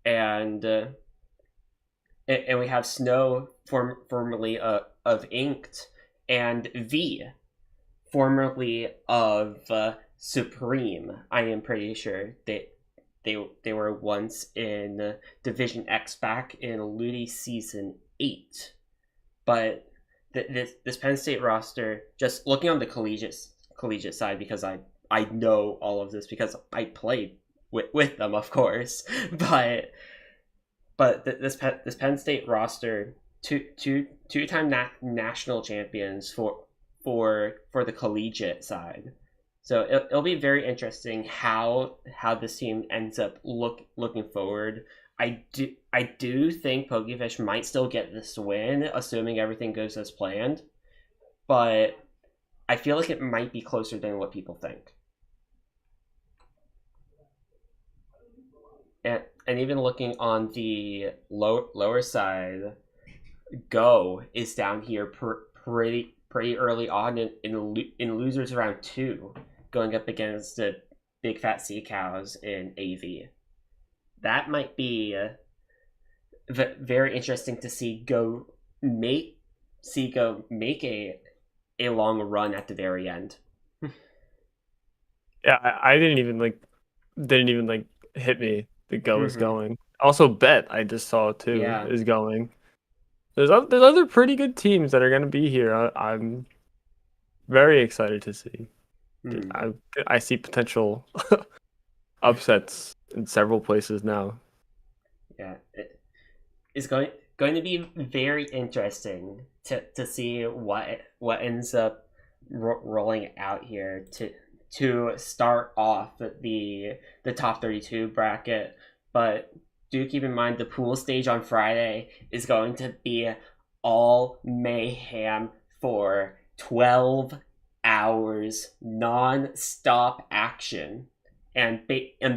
and we have Snow, formerly of Inked, and V, formerly of Supreme. I am pretty sure they were once in Division X back in Ludi Season 8. But this Penn State roster, just looking on the collegiate side, because I know all of this because I played with them, of course. But this Penn State roster, two-time national champions for the collegiate side. So it'll be very interesting how this team ends up looking forward. I do think Pokefish might still get this win, assuming everything goes as planned. But I feel like it might be closer than what people think. And even looking on the lower side, Go is down here pretty early on in losers round 2, going up against the big fat sea cows in AV. That might be very interesting to see Go make a long run at the very end. Yeah, I didn't even like hit me. The Go is going. Also, Bet I just saw too is going. There's other pretty good teams that are gonna be here. I'm very excited to see. I see potential upsets in several places now. Yeah, it's going to be very interesting to see what ends up rolling out here to start off the top 32 bracket. But do keep in mind the pool stage on Friday is going to be all mayhem for 12 hours non-stop action, and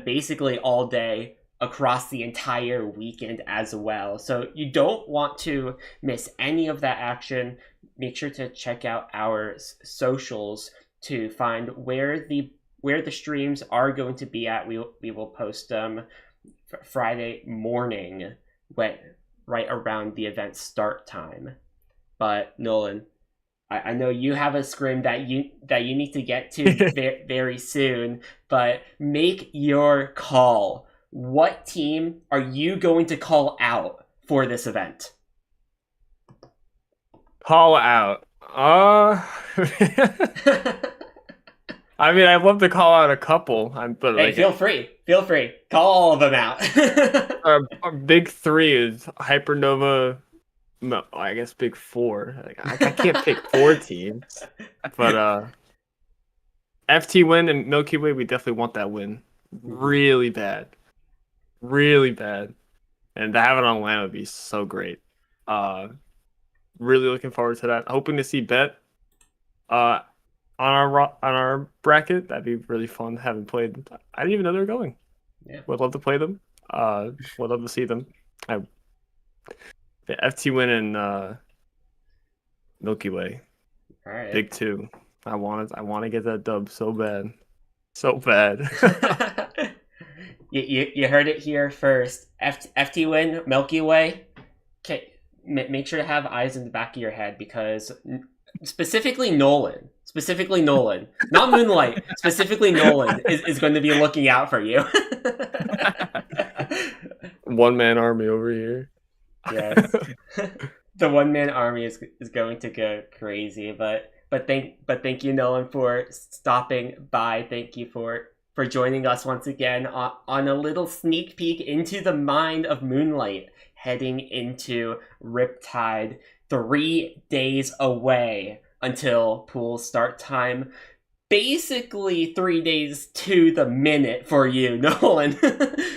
basically all day across the entire weekend as well. So you don't want to miss any of that action. Make sure to check out our socials to find where the streams are going to be at. We will post them Friday morning, right around the event start time. But Nolan, I know you have a scrim that you need to get to very soon, but make your call. What team are you going to call out for this event? Call out. I mean, I'd love to call out a couple. But hey, feel free. Call all of them out. our big three is Hypernova, No, I guess Big Four. Like, I can't pick 4 teams, but FT win and Milky Way, we definitely want that win, really bad, really bad, and to have it on land would be so great. Uh, really looking forward to that. Hoping to see Bet on on our bracket. That'd be really fun. Haven't played. I didn't even know they were going. Yeah. Would love to play them. Would love to see them. The FT win and Milky Way. All right. Big two. I want to get that dub so bad. So bad. You heard it here first. FT win, Milky Way. Okay, make sure to have eyes in the back of your head because specifically Nolan, not Moonlight, specifically Nolan is going to be looking out for you. One-man army over here. Yes. The one-man army is going to go crazy, but thank you, Nolan, for stopping by. Thank you for joining us once again on a little sneak peek into the mind of Moonlight, heading into Riptide, 3 days away until pool start time. Basically 3 days to the minute for you, Nolan.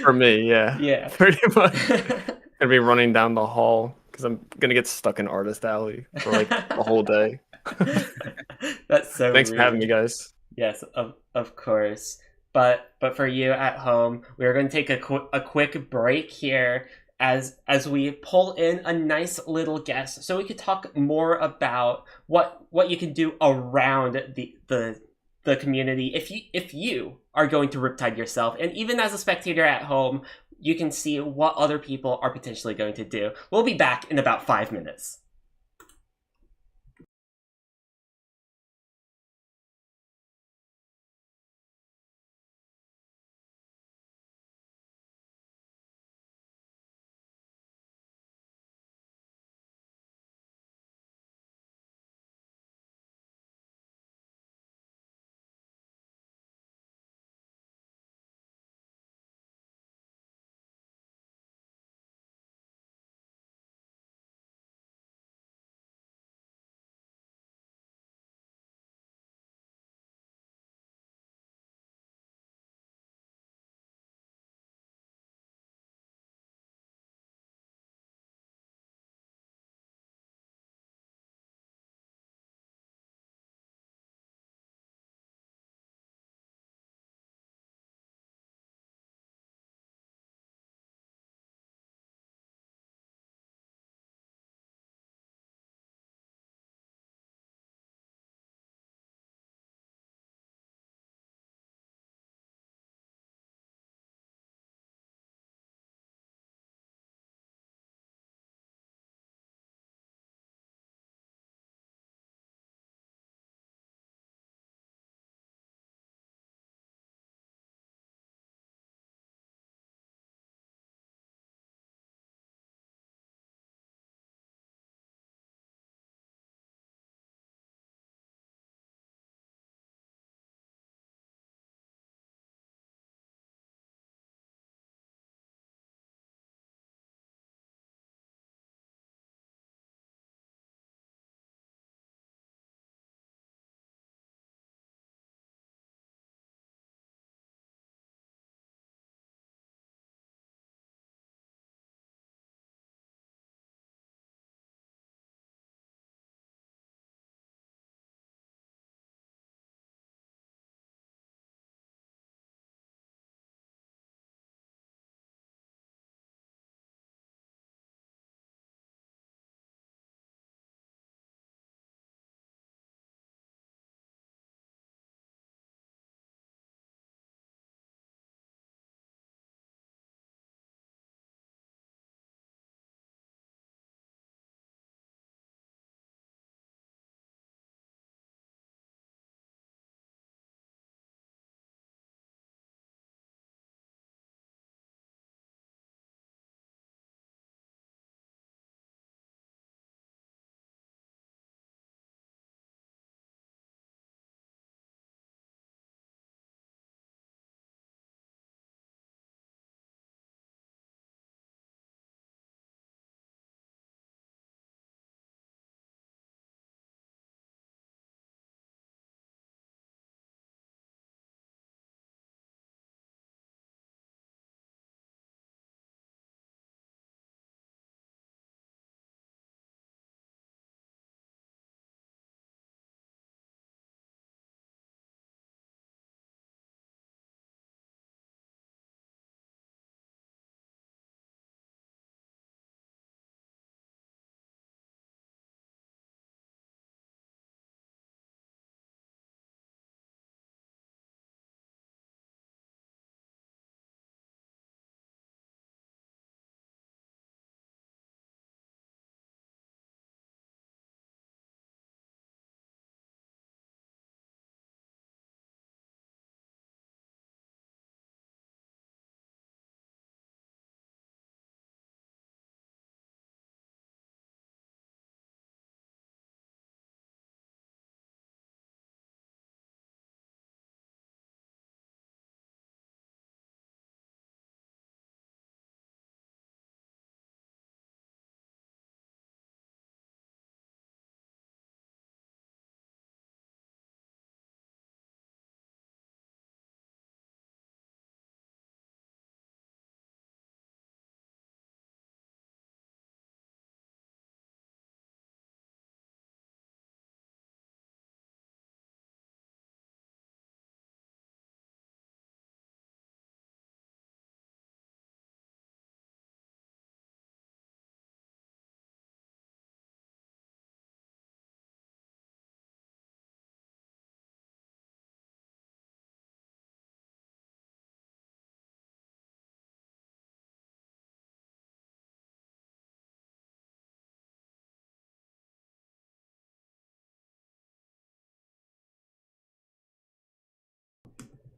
For me, yeah. Yeah. Pretty much. Gonna be running down the hall because I'm gonna get stuck in Artist Alley for like a whole day. That's so Thanks rude. for having me, guys. Yes, of course. But for you at home, we're going to take a quick break here as we pull in a nice little guest, so we could talk more about what you can do around the community if you are going to Riptide yourself, and even as a spectator at home, you can see what other people are potentially going to do. We'll be back in about 5 minutes.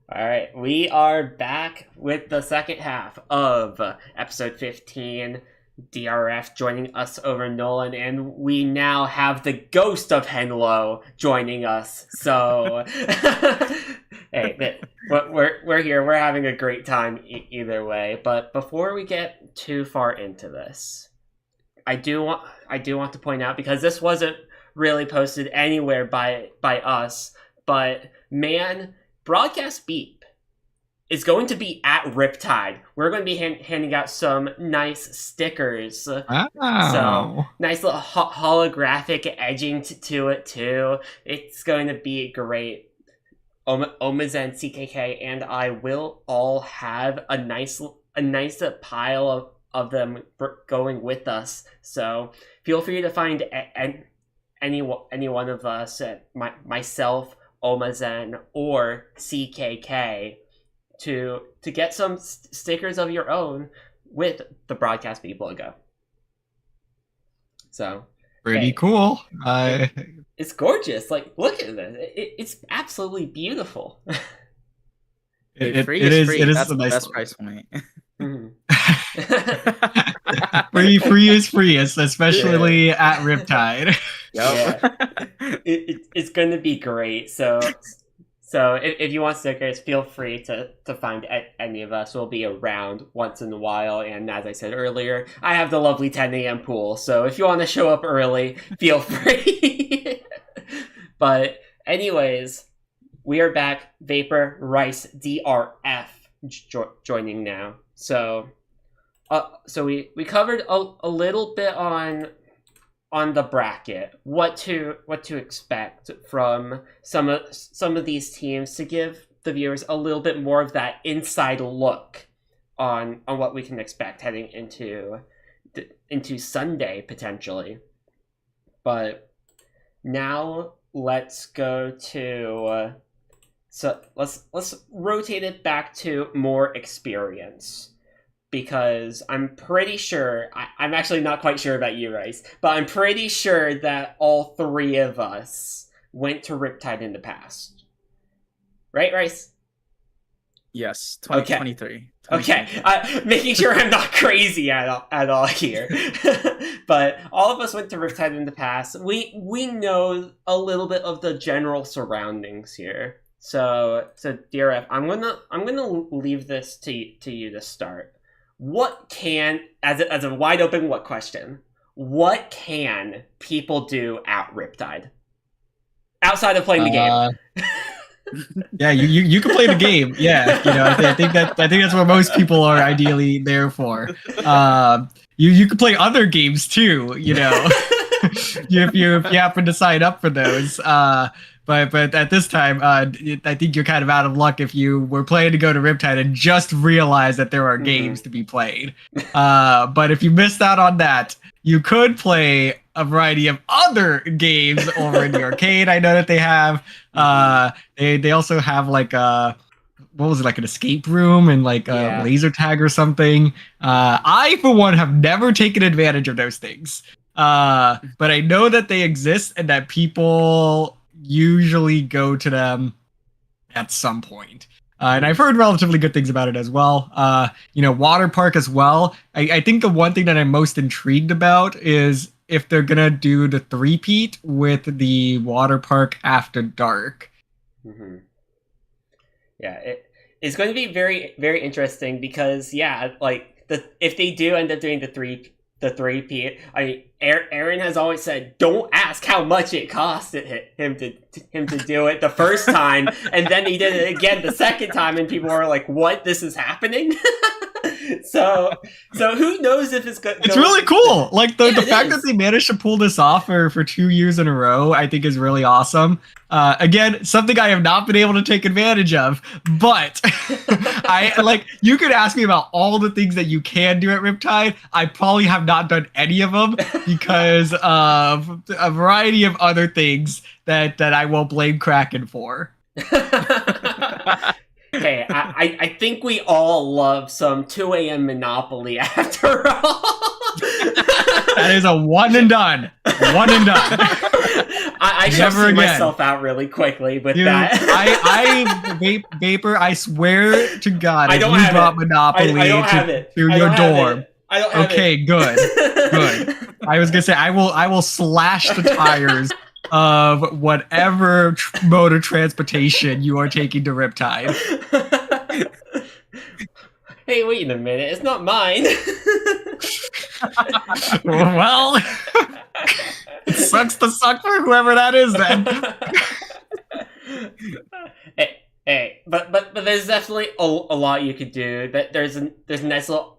All right, we are back with the second half of episode 15. DRF joining us over Nolan, and we now have the ghost of Henlo joining us. So, hey, we're here. We're having a great time either way. But before we get too far into this, I do want to point out, because this wasn't really posted anywhere by us, but man, Broadcast Beep is going to be at Riptide. We're going to be handing out some nice stickers. So nice little holographic edging to it too. It's going to be great. Omazen, CKK, and I will all have a nice pile of them going with us. So feel free to find any one of us, myself, Omazen, or CKK, to get some stickers of your own with the Broadcast Beep logo. So pretty cool. It's gorgeous. Like, look at this. It's absolutely beautiful. It is. That's the nice best price point. free is free, especially at Riptide. Yep. Yeah. It's going to be great. So if you want stickers, feel free to find any of us. We'll be around once in a while. And as I said earlier, I have the lovely 10 a.m. pool. So if you want to show up early, feel free. But anyways, we are back. Vapor, Rice, DRF joining now. So we covered a little bit on the bracket, what to expect from some of these teams, to give the viewers a little bit more of that inside look on what we can expect heading into Sunday potentially. But now let's go to so let's rotate it back to more experience. Because I'm pretty sure, I'm actually not quite sure about you, Rice, but I'm pretty sure that all three of us went to Riptide in the past. Right, Rice? Yes, 2023. Okay, making sure I'm not crazy at all here. But all of us went to Riptide in the past. We know a little bit of the general surroundings here. So DRF, I'm gonna leave this to you to start. What can, as a wide open what question, what can people do at Riptide outside of playing the game? Yeah, you can play the game. Yeah, I think that's what most people are ideally there for. You can play other games too. If you happen to sign up for those. But at this time, I think you're kind of out of luck if you were planning to go to Riptide and just realize that there are games to be played. But if you missed out on that, you could play a variety of other games over in the arcade. I know that they have. They also have like what was it, like an escape room and like a laser tag or something. I, for one, have never taken advantage of those things. But I know that they exist and that people usually go to them at some point. And I've heard relatively good things about it as well. Water park as well. I think the one thing that I'm most intrigued about is if they're going to do the three-peat with the water park after dark. Mm-hmm. Yeah, it's going to be very, very interesting because, if they do end up doing the three-peat, Aaron has always said, don't ask how much it costed him to do it the first time, and then he did it again the second time, and people were like, what, this is happening? so who knows if it's good. It's really cool. Like the fact that they managed to pull this off for 2 years in a row, I think is really awesome. Again, something I have not been able to take advantage of, but you could ask me about all the things that you can do at Riptide. I probably have not done any of them because of a variety of other things that I won't blame Kraken for. Hey, I think we all love some 2 a.m. Monopoly after all. That is a one and done. One and done. I shall Never see again. myself out really quickly with Dude, that. Vapor, I swear to God, I if don't you have brought it. Monopoly I don't have to it. your I don't have dorm. it. I don't have Okay, it. good. I was gonna say I will slash the tires of whatever mode of transportation you are taking to Riptide. Hey, wait a minute. It's not mine. Well, it sucks to suck for whoever that is then. Hey, but there's definitely a lot you could do. That there's a nice little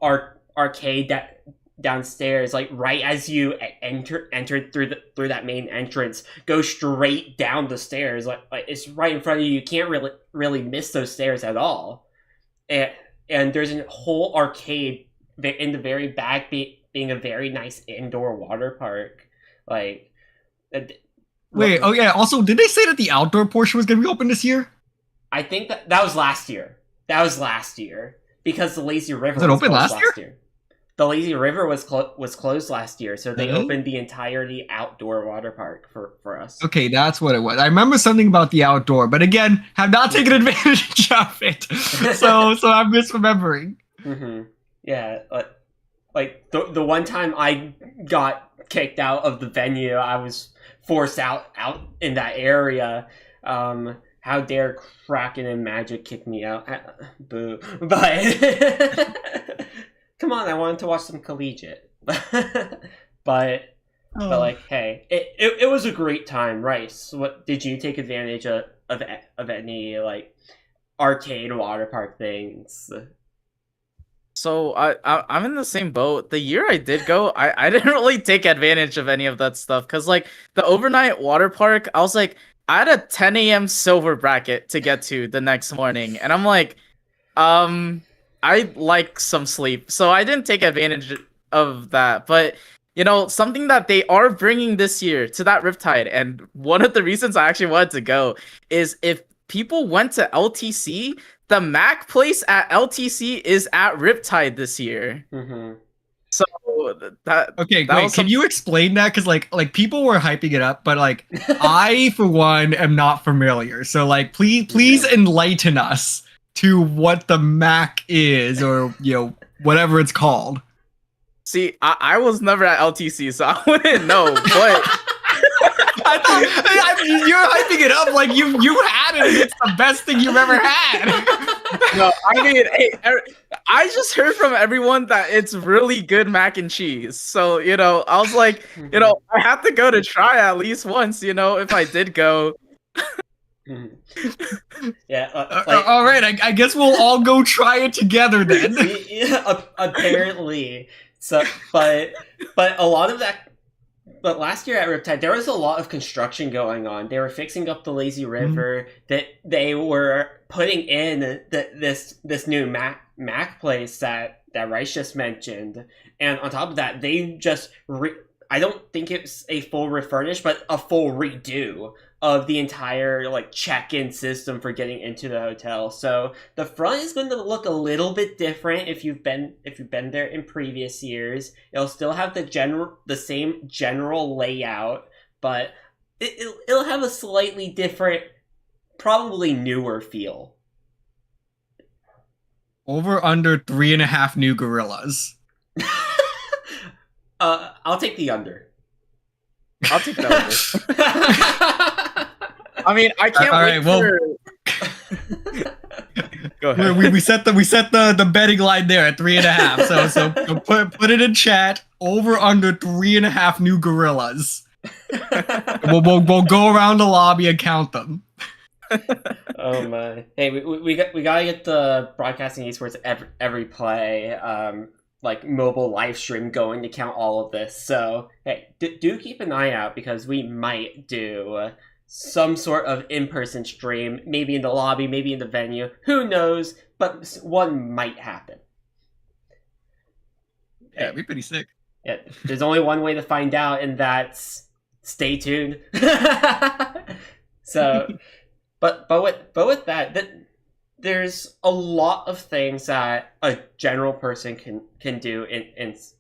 arcade downstairs, like right as you enter through that main entrance. Go straight down the stairs, like it's right in front of you. You can't really miss those stairs at all. And there's a whole arcade in the very back, being a very nice indoor water park. Like, Wait, oh yeah. Also, did they say that the outdoor portion was gonna be open this year? I think that was last year. That was last year because the Lazy River Was it open closed last year? The Lazy River was closed last year, so they Really? opened the entirety outdoor water park for us. Okay, that's what it was. I remember something about the outdoor, but again, have not taken advantage of it. So I'm misremembering. Mm-hmm. Yeah, like the one time I got kicked out of the venue, I was forced out in that area. How dare Kraken and Magic kick me out? Boo! But come on, I wanted to watch some collegiate. but like, hey, it was a great time, right? So what did you take advantage of any like arcade water park things? So I'm in the same boat. The year I did go, I didn't really take advantage of any of that stuff because like the overnight water park, I was like, I had a 10 a.m. silver bracket to get to the next morning, and I'm like, I like some sleep, so I didn't take advantage of that. But you know, something that they are bringing this year to that Riptide, and one of the reasons I actually wanted to go is if people went to LTC, the Mac place at LTC is at Riptide this year. Mm-hmm. So that Okay, that wait. was Can you explain that? Because like people were hyping it up, but like I for one am not familiar. So like please enlighten us to what the Mac is, or whatever it's called. See, I was never at LTC, so I wouldn't know. But I thought you're hyping it up like you had it. And it's the best thing you've ever had. no, I mean, hey, I just heard from everyone that it's really good mac and cheese. So I was like, I have to go to try at least once. If I did go. Yeah. All right. I guess we'll all go try it together then. Yeah, apparently. So, but a lot of that. But last year at Riptide, there was a lot of construction going on. They were fixing up the Lazy River. That they were putting in this new Mac place that Rice just mentioned, and on top of that, they just I don't think it's a full refurnish, but a full redo of the entire like check-in system for getting into the hotel. So the front is going to look a little bit different if you've been there in previous years. It'll still have the same general layout, but it'll have a slightly different, probably newer feel. Over under 3.5 new gorillas. I'll take the under. I'll take that over. I mean, I can't wait for... Go ahead. We set the betting line there at 3.5. So put it in chat. Over under 3.5 new gorillas. we'll go around the lobby and count them. Oh my! Hey, we gotta get the broadcasting esports every play like mobile live stream going to count all of this. So hey, do keep an eye out because we might do some sort of in-person stream, maybe in the lobby, maybe in the venue. Who knows? But one might happen. Yeah, it'd be pretty sick. Yeah, there's only one way to find out, and that's stay tuned. So, but with that, there's a lot of things that a general person can do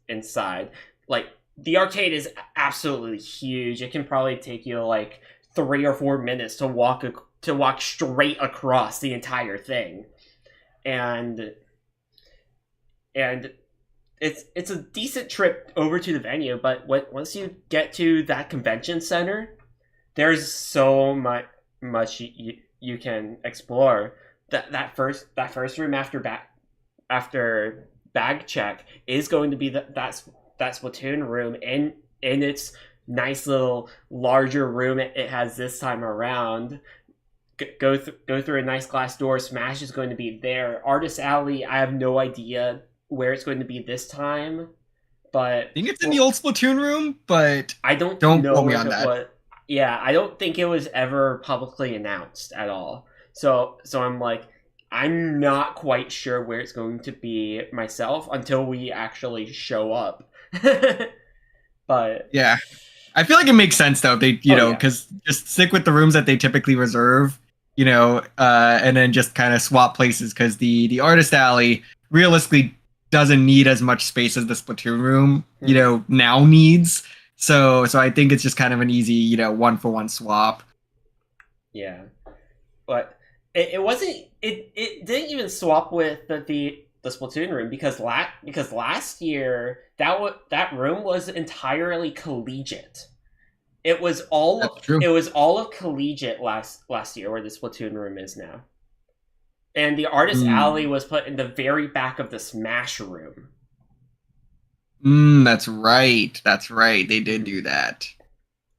inside. Like the arcade is absolutely huge. It can probably take you like 3 or 4 minutes to walk straight across the entire thing, and it's a decent trip over to the venue. But once you get to that convention center, there's so much you can explore. That first room after bag check is going to be that Splatoon room in its nice little larger room it has this time around. Go through a nice glass door. Smash is going to be there. Artist Alley, I have no idea where it's going to be this time, but I think it's in the old Splatoon room, but I don't quote know me if on it that. was. Yeah, I don't think it was ever publicly announced at all. So I'm like, I'm not quite sure where it's going to be myself until we actually show up. But yeah, I feel like it makes sense though. They, because just stick with the rooms that they typically reserve, and then just kind of swap places, because the artist alley realistically doesn't need as much space as the Splatoon room, now needs. So I think it's just kind of an easy, 1-for-1 swap. Yeah, but it wasn't. It didn't even swap with the Splatoon room, because last year that room was entirely collegiate. It was all of collegiate last year, where the Splatoon room is now. And the artist alley was put in the very back of the Smash room. That's right. They did do that.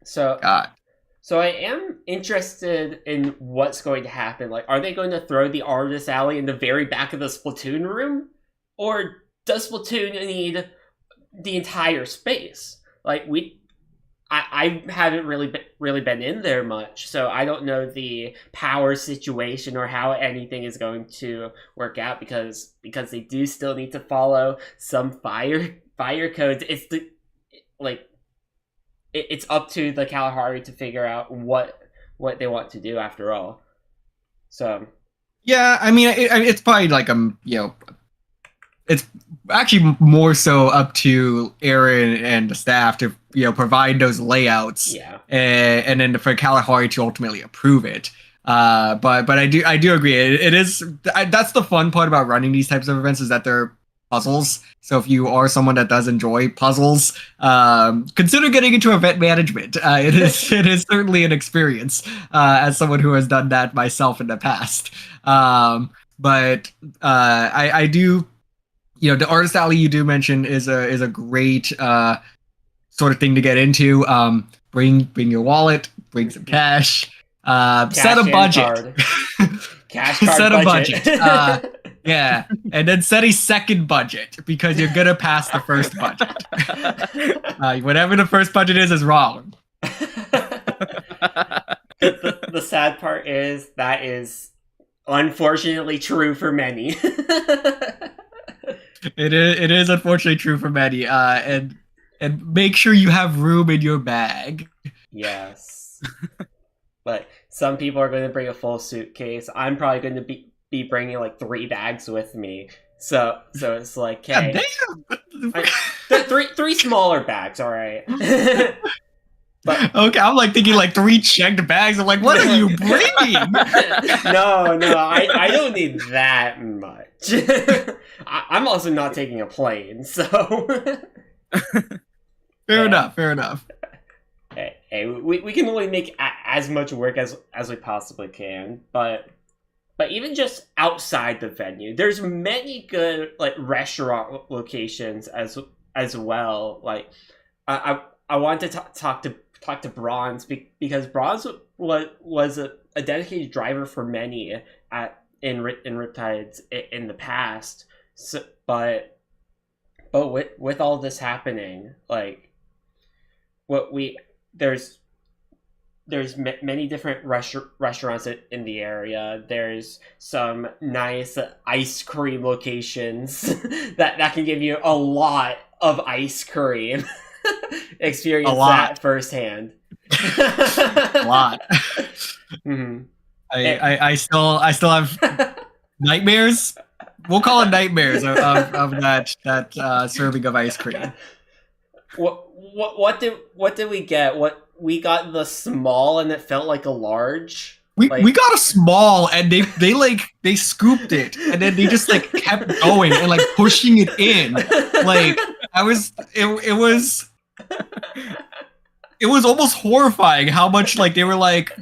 So I am interested in what's going to happen. Like, are they going to throw the artist alley in the very back of the Splatoon room? Or does Splatoon need the entire space? Like, I haven't really been in there much, so I don't know the power situation or how anything is going to work out, because they do still need to follow some fire codes. It's up to the Kalahari to figure out what they want to do after all. So yeah, I mean, it's probably like it's actually more so up to Aaron and the staff to provide those layouts, and then for Kalahari to ultimately approve it. But I do agree. It is that's the fun part about running these types of events, is that they're puzzles. So if you are someone that does enjoy puzzles, consider getting into event management. It is certainly an experience, as someone who has done that myself in the past. But I do. The artist alley you do mention is a great sort of thing to get into. Bring your wallet, bring some cash, set a budget. Cash card set a budget. Yeah, and then set a second budget, because you're gonna pass the first budget. Whatever the first budget is wrong. The sad part is that is unfortunately true for many. It is unfortunately true for many. And make sure you have room in your bag. Yes. But some people are going to bring a full suitcase. I'm probably going to be bringing like 3 bags with me. So it's like, hey, three smaller bags, all right. But okay, I'm like thinking like 3 checked bags. I'm like, what are you bringing? No, I don't need that much. I'm also not taking a plane, so. Fair enough. Hey, we can only make as much work as we possibly can, but even just outside the venue, there's many good like restaurant locations as well. Like, I want to talk to Bronze, because Bronze was a dedicated driver for many in Riptides in the past. So, but with all this happening, like there's many different restaurants in the area. There's some nice ice cream locations that can give you a lot of ice cream. Experience that firsthand. A lot. Mm-hmm. I still have nightmares. We'll call it nightmares of that serving of ice cream. what did we get? What we got the small and it felt like a large. We got a small and they scooped it and then they just like kept going and like pushing it in. Like it was almost horrifying how much like they were like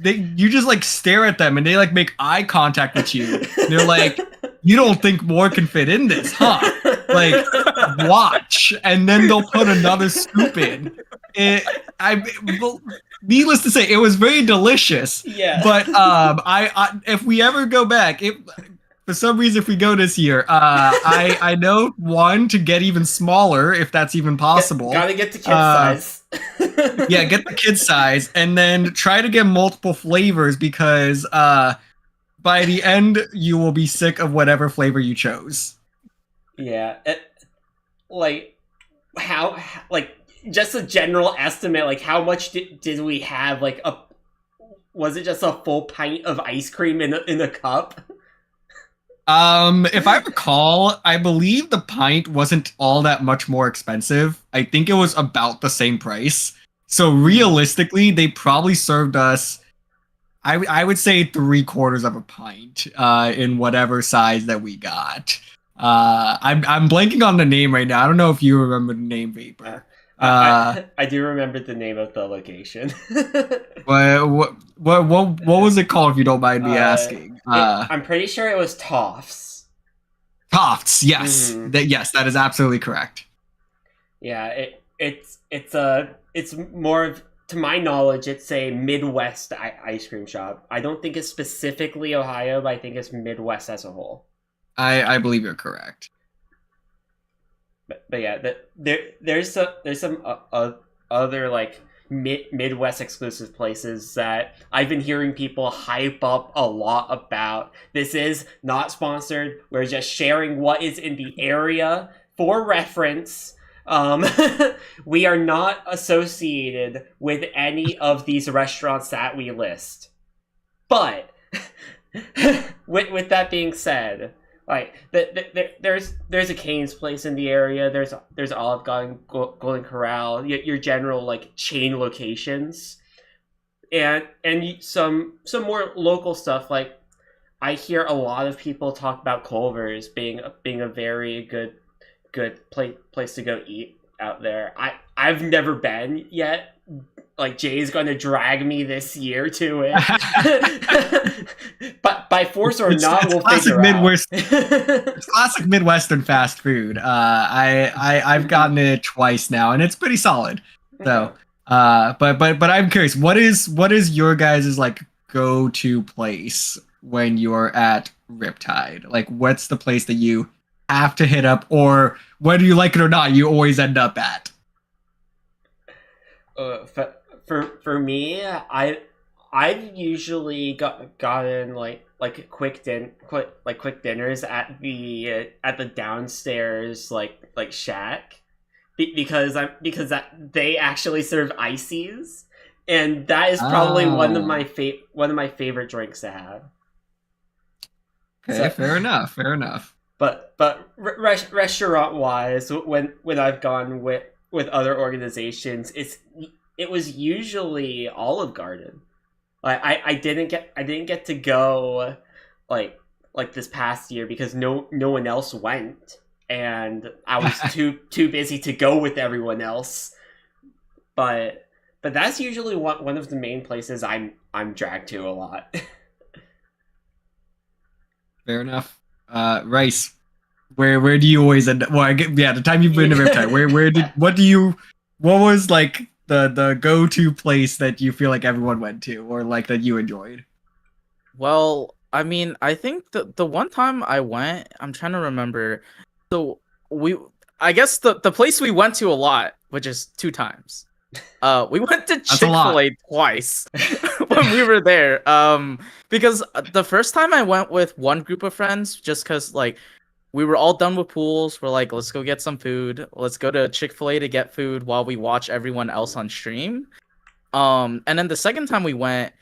you just like stare at them and they like make eye contact with you. They're like, you don't think more can fit in this, huh? Like, watch, and then they'll put another scoop in. Needless to say, it was very delicious. Yeah. But I if we ever go back, for some reason, if we go this year, I know one to get even smaller, if that's even possible. Gotta get the kid size. Yeah, get the kid size, and then try to get multiple flavors because by the end you will be sick of whatever flavor you chose. Yeah, just a general estimate, like how much did we have? Like was it just a full pint of ice cream in a cup? If I recall, I believe the pint wasn't all that much more expensive. I think it was about the same price. So realistically, they probably served us, I would say 3/4 of a pint in whatever size that we got. I'm blanking on the name right now. I don't know if you remember the name, Vapor. I do remember the name of the location. what was it called, if you don't mind me asking? I'm pretty sure it was Toffs. Tofts, yes. Mhm. Yes, that is absolutely correct. Yeah, it's more of, to my knowledge, it's a Midwest ice cream shop. I don't think it's specifically Ohio, but I think it's Midwest as a whole. I believe you're correct. But yeah, there's some other like Midwest exclusive places that I've been hearing people hype up a lot about. This is not sponsored. We're just sharing what is in the area for reference. We are not associated with any of these restaurants that we list. But with that being said, like there's a Cane's place in the area. There's Olive Garden, Golden Corral, your general like chain locations, and some more local stuff. Like I hear a lot of people talk about Culver's being a very good place to go eat out there. I've never been yet. Like Jay's going to drag me this year to it, but by force or not, we'll figure out. It's classic Midwestern fast food. I've gotten it twice now, and it's pretty solid. So, but I'm curious, what is your guys' like go-to place when you're at Riptide? Like, what's the place that you have to hit up, or whether you like it or not, you always end up at? For me, I've usually gotten like quick dinners at the downstairs like shack because they actually serve ices, and that is probably one of my favorite drinks to have. Okay, So, fair enough. But restaurant wise, when I've gone with other organizations, it was usually Olive Garden. Like I didn't get to go like this past year because no one else went, and I was too busy to go with everyone else. But that's usually one of the main places I'm dragged to a lot. Fair enough. Rice, where do you always end up? Well, the time you've been to Riptide, what was like the go-to place that you feel like everyone went to, or like that you enjoyed? Well, I mean, I think the one time I went, I'm trying to remember. So I guess the place we went to a lot, which is 2 times. We went to Chick-fil-A twice when we were there. Because the first time I went with one group of friends, just because like we were all done with pools. We're like, let's go get some food. Let's go to Chick-fil-A to get food while we watch everyone else on stream. And then the second time we went,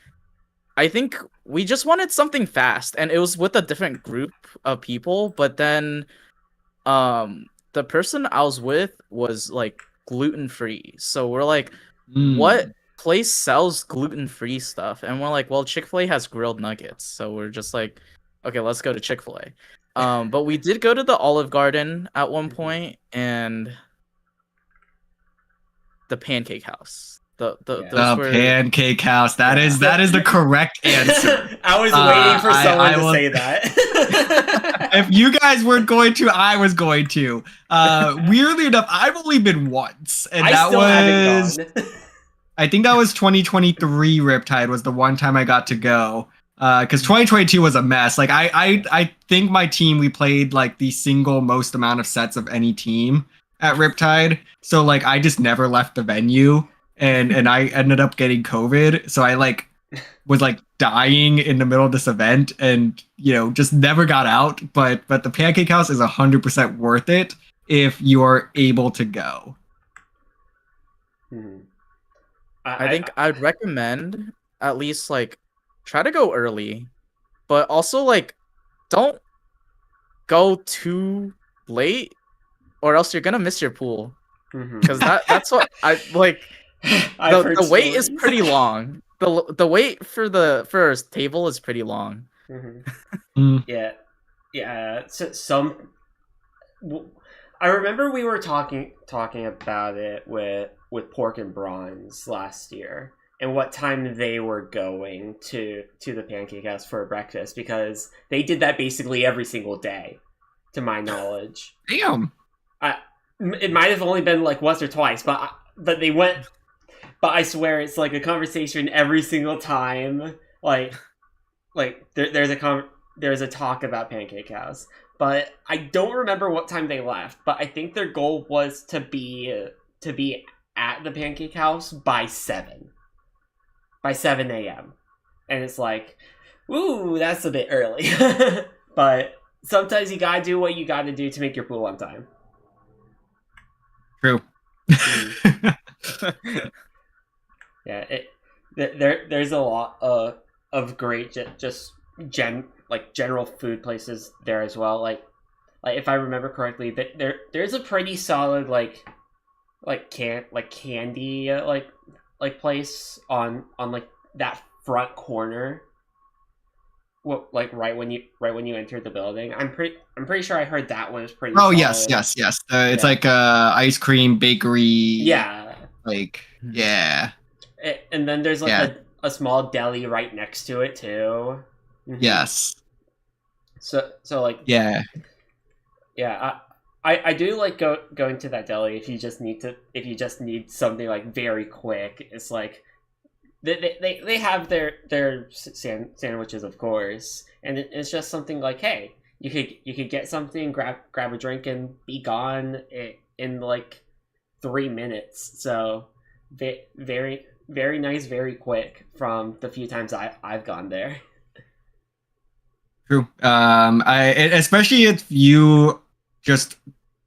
I think we just wanted something fast, and it was with a different group of people. But then, the person I was with was like gluten-free. So we're like, Mm. what place sells gluten-free stuff? And we're like, well, Chick-fil-A has grilled nuggets. So we're just like, okay, let's go to Chick-fil-A. But we did go to the Olive Garden at one point and the Pancake House. Those The were Pancake House. That Yeah. is the correct answer. I was waiting for someone I to will- say that. If you guys weren't going to, I was going to. Weirdly enough, I've only been once, and I that still was haven't gone. I think that was 2023 Riptide was the one time I got to go. Because 2022 was a mess. Like I think my team, we played like the single most amount of sets of any team at Riptide. So like I just never left the venue, and I ended up getting COVID. So I like was like dying in the middle of this event, and just never got out. But the Pancake House is 100% worth it if you are able to go. Mhm. I think I'd recommend at least like try to go early, but also like don't go too late or else you're gonna miss your pool. Mhm. Because that's what I like. I've heard The wait is stories. pretty long. The wait for a table is pretty long. Mhm. Mm. Yeah. So I remember we were talking about it with Pork and Bronze last year, and what time they were going to the Pancake House for breakfast, because they did that basically every single day, to my knowledge. Damn. It might have only been like once or twice, but they went. But I swear it's like a conversation every single time. Like there's a talk about Pancake House, but I don't remember what time they left. But I think their goal was to be at the Pancake House by 7 a.m. And it's like, ooh, that's a bit early. But sometimes you gotta do what you gotta do to make your pool on time. True. Yeah, there's a lot of great general food places there as well. Like if I remember correctly, there's a pretty solid candy place on like that front corner. What, like right when you enter the building? I'm pretty sure I heard that one is pretty. Oh solid. yes. It's Yeah. like ice cream bakery. Yeah. Like yeah. And then there's like Yeah. a small deli right next to it too. Mhm. Yes. So like Yeah. yeah, I do like going to that deli if you just need something like very quick. It's like they have their sandwiches, of course, and it's just something like, hey, you could get something, grab a drink, and be gone in like 3 minutes. So very very nice, very quick from the few times I've gone there. True. Especially if you just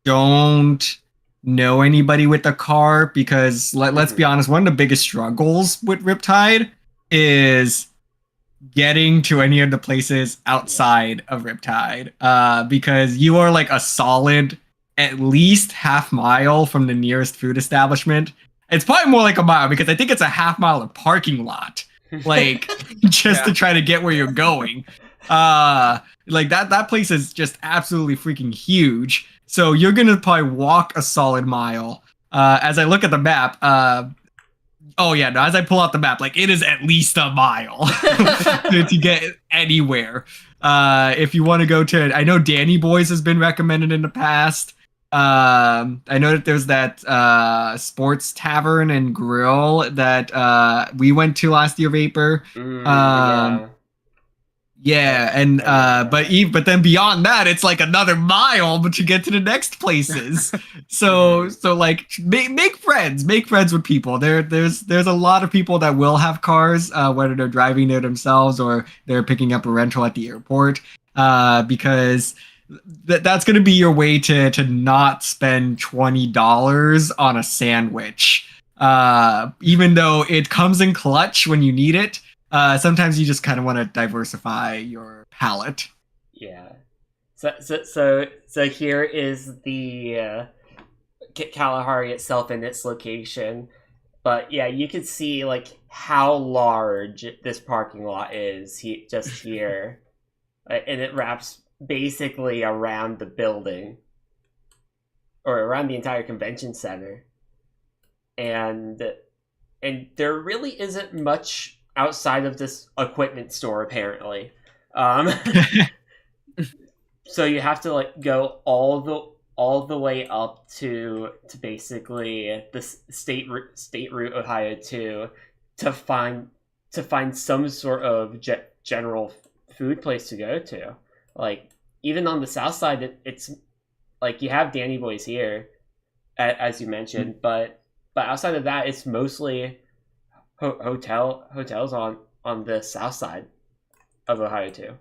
don't know anybody with a car, because let's be honest, one of the biggest struggles with Riptide is getting to any of the places outside of Riptide, because you are like a solid at least half mile from the nearest food establishment. It's probably more like a mile, because I think it's a half mile of parking lot, like just to try to get where you're going. Like that place is just absolutely freaking huge. So you're gonna probably walk a solid mile. As I look at the map, as I pull out the map, like it is at least a mile to get anywhere. If you want to go to, I know Danny Boys has been recommended in the past. I know that there's that sports tavern and grill that we went to last year, Vapor. Yeah, and but then beyond that, it's like another mile, but you get to the next places. So like make friends with people. There's a lot of people that will have cars, whether they're driving there themselves or they're picking up a rental at the airport, because that's going to be your way to not spend $20 on a sandwich, even though it comes in clutch when you need it. Sometimes you just kind of want to diversify your palate. Yeah. So here is the Kalahari itself and its location. But yeah, you could see like how large this parking lot is just here, and it wraps basically around the building, or around the entire convention center, and there really isn't much outside of this equipment store apparently. So you have to like go all the way up to basically the state route Ohio 2 to find some sort of general food place to go to. Like even on the south side, it's like you have Danny Boy's here, as you mentioned, but outside of that, it's mostly hotels on the south side of Ohio 2.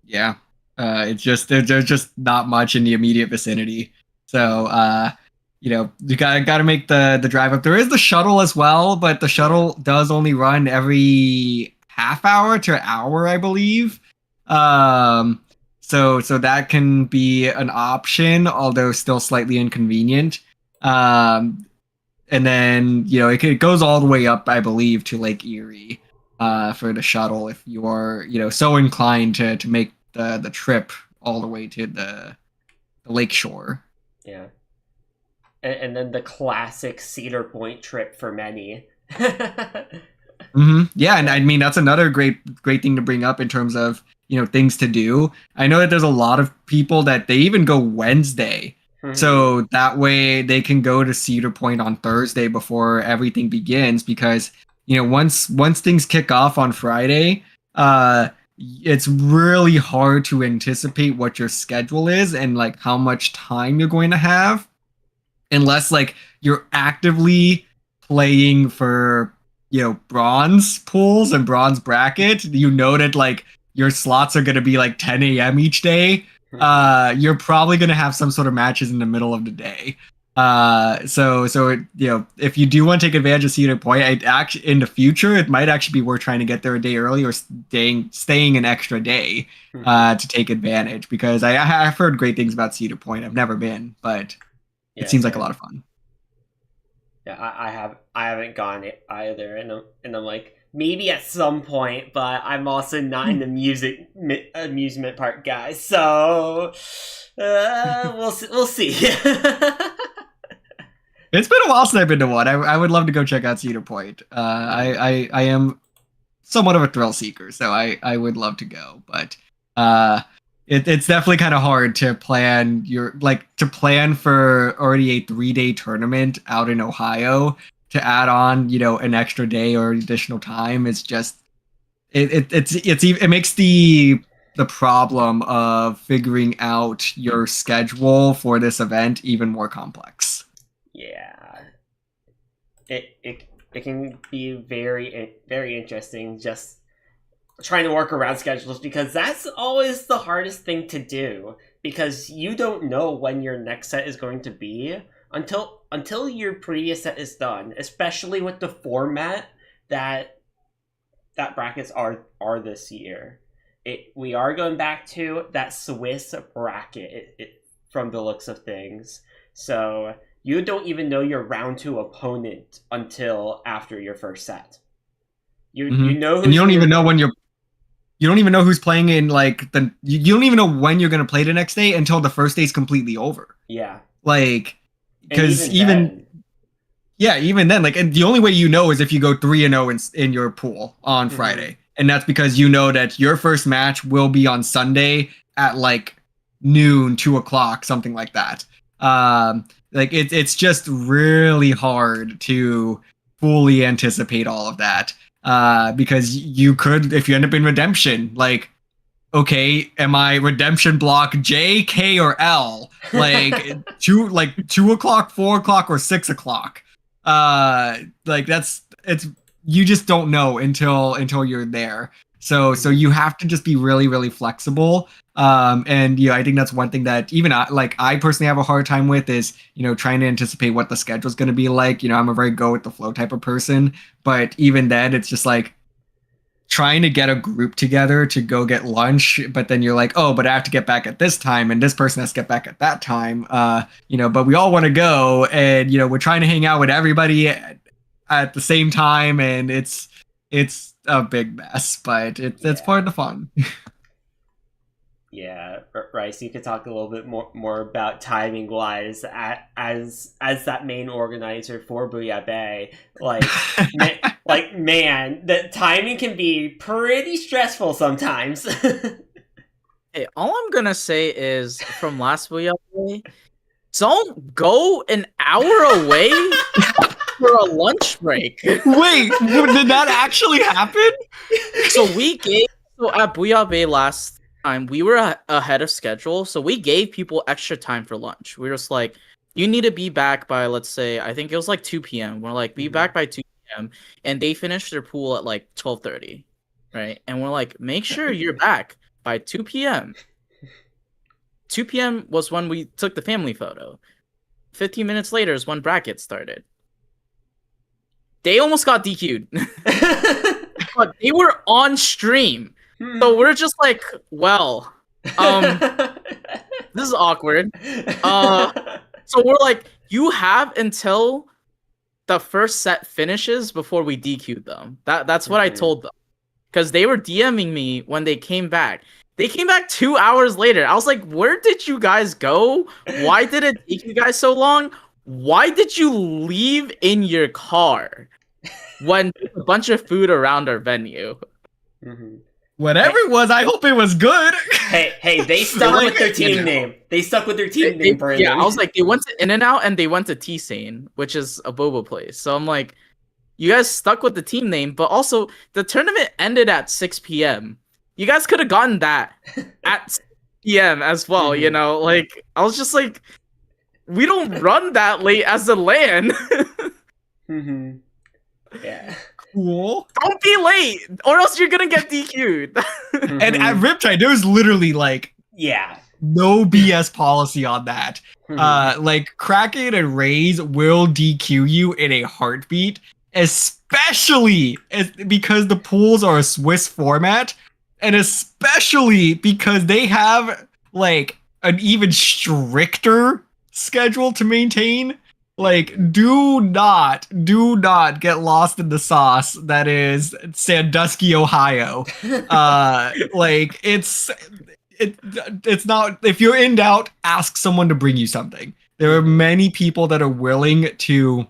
Yeah. It's just there's just not much in the immediate vicinity. So you gotta make the drive up. There is the shuttle as well, but the shuttle does only run every half hour to hour, I believe. So that can be an option, although still slightly inconvenient. And then it goes all the way up, I believe, to Lake Erie for the shuttle if you're so inclined to make the trip all the way to the lake shore. Yeah. And then the classic Cedar Point trip for many. Mm-hmm. Yeah, and I mean that's another great thing to bring up in terms of things to do. I know that there's a lot of people that they even go Wednesday, so that way they can go to Cedar Point on Thursday before everything begins, because once things kick off on Friday, it's really hard to anticipate what your schedule is and like how much time you're going to have, unless like you're actively playing for bronze pools and bronze bracket. That like your slots are going to be like 10 a.m. each day. You're probably going to have some sort of matches in the middle of the day. So if you do want to take advantage of Cedar Point, in the future, it might actually be worth trying to get there a day early or staying an extra day to take advantage, because I've heard great things about Cedar Point. I've never been, but it seems like a lot of fun. Yeah, I haven't gone either, and I'm like, maybe at some point, but I'm also not an amusement park guy, so we'll see. It's been a while since I've been to one. I would love to go check out Cedar Point. I am somewhat of a thrill seeker, so I would love to go. But it's definitely kind of hard to plan for already a 3-day tournament out in Ohio to add on an extra day or additional time. It's just it makes the problem of figuring out your schedule for this event even more complex. Yeah, it can be very, very interesting just trying to work around schedules, because that's always the hardest thing to do, because you don't know when your next set is going to be until your previous set is done, especially with the format that brackets are this year. We are going back to that Swiss bracket from the looks of things, so you don't even know your round 2 opponent until after your first set. You know, and you don't even know when you don't even know who's playing in you don't even know when you're going to play the next day until the first day's completely over. Yeah, like because even then, like, and the only way is if you go 3-0 in your pool on Friday, and that's because that your first match will be on Sunday at like noon, 2:00, something like that. Like it's just really hard to fully anticipate all of that, because you could, if you end up in redemption, like, okay, am I redemption block J, K, or L? Like 2:00, 4:00, or 6:00. Like it's you just don't know until you're there. So you have to just be really, really flexible. And I think that's one thing that even I personally have a hard time with is, trying to anticipate what the schedule is going to be like. I'm a very go with the flow type of person, but even then it's just like trying to get a group together to go get lunch, but then you're like, oh, but I have to get back at this time, and this person has to get back at that time. But we all want to go, and we're trying to hang out with everybody at the same time, and it's a big mess, but it's part of the fun. Yeah, Rice, you could talk a little bit more about timing wise as that main organizer for Booyah Bay. Man, the timing can be pretty stressful sometimes. Hey, all I'm gonna say is from last Booyah Bay, don't go an hour away for a lunch break. Wait, did that actually happen? So at Booyah Bay last time, we were ahead of schedule, so we gave people extra time for lunch. We were just like, you need to be back by, let's say, I think it was like 2 p.m. We're like, be back by 2 p.m. And they finished their pool at like 12:30, right? And we're like, make sure you're back by 2 p.m. 2 p.m. was when we took the family photo. 15 minutes later is when brackets started. They almost got DQ'd. But they were on stream. So we're just like, well, this is awkward. So we're like, you have until the first set finishes before we DQ'd them. That's what I told them. Because they were DMing me when they came back. They came back 2 hours later. I was like, where did you guys go? Why did it take you guys so long? Why did you leave in your car when there's a bunch of food around our venue? Whatever it was, I hope it was good. Hey, they stuck with their team name. They stuck with their team name, Brandon. Yeah, I was like, they went to In-N-Out and they went to T-Sane, which is a boba place. So I'm like, you guys stuck with the team name, but also the tournament ended at 6 p.m. You guys could have gotten that at 6 p.m. as well, Like, I was just like, we don't run that late as a LAN. Yeah. Cool. Don't be late, or else you're gonna get DQ'd. And at Riptide, there was literally no BS policy on that. Kraken and Raze will DQ you in a heartbeat, especially because the pools are a Swiss format, and especially because they have an even stricter schedule to maintain. Do not get lost in the sauce that is Sandusky, Ohio. It's not. If you're in doubt, ask someone to bring you something. There are many people that are willing to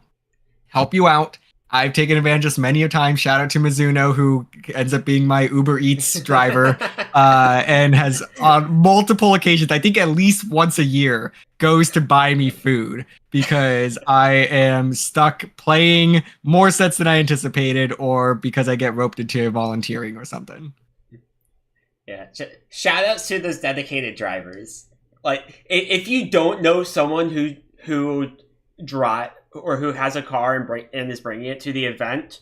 help you out. I've taken advantage of this many a time. Shout out to Mizuno, who ends up being my Uber Eats driver, and has on multiple occasions, I think at least once a year, goes to buy me food because I am stuck playing more sets than I anticipated, or because I get roped into volunteering or something. Yeah, shout outs to those dedicated drivers. If you don't know someone who drive or who has a car and is bringing it to the event,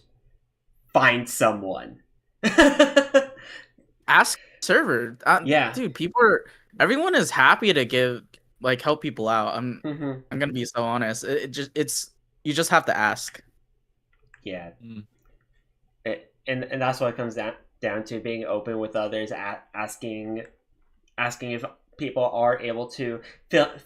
find someone. Ask server. Yeah, dude, everyone is happy to help people out. I'm gonna be so honest. You just have to ask. Yeah, and that's what it comes down to, being open with others, asking if people are able to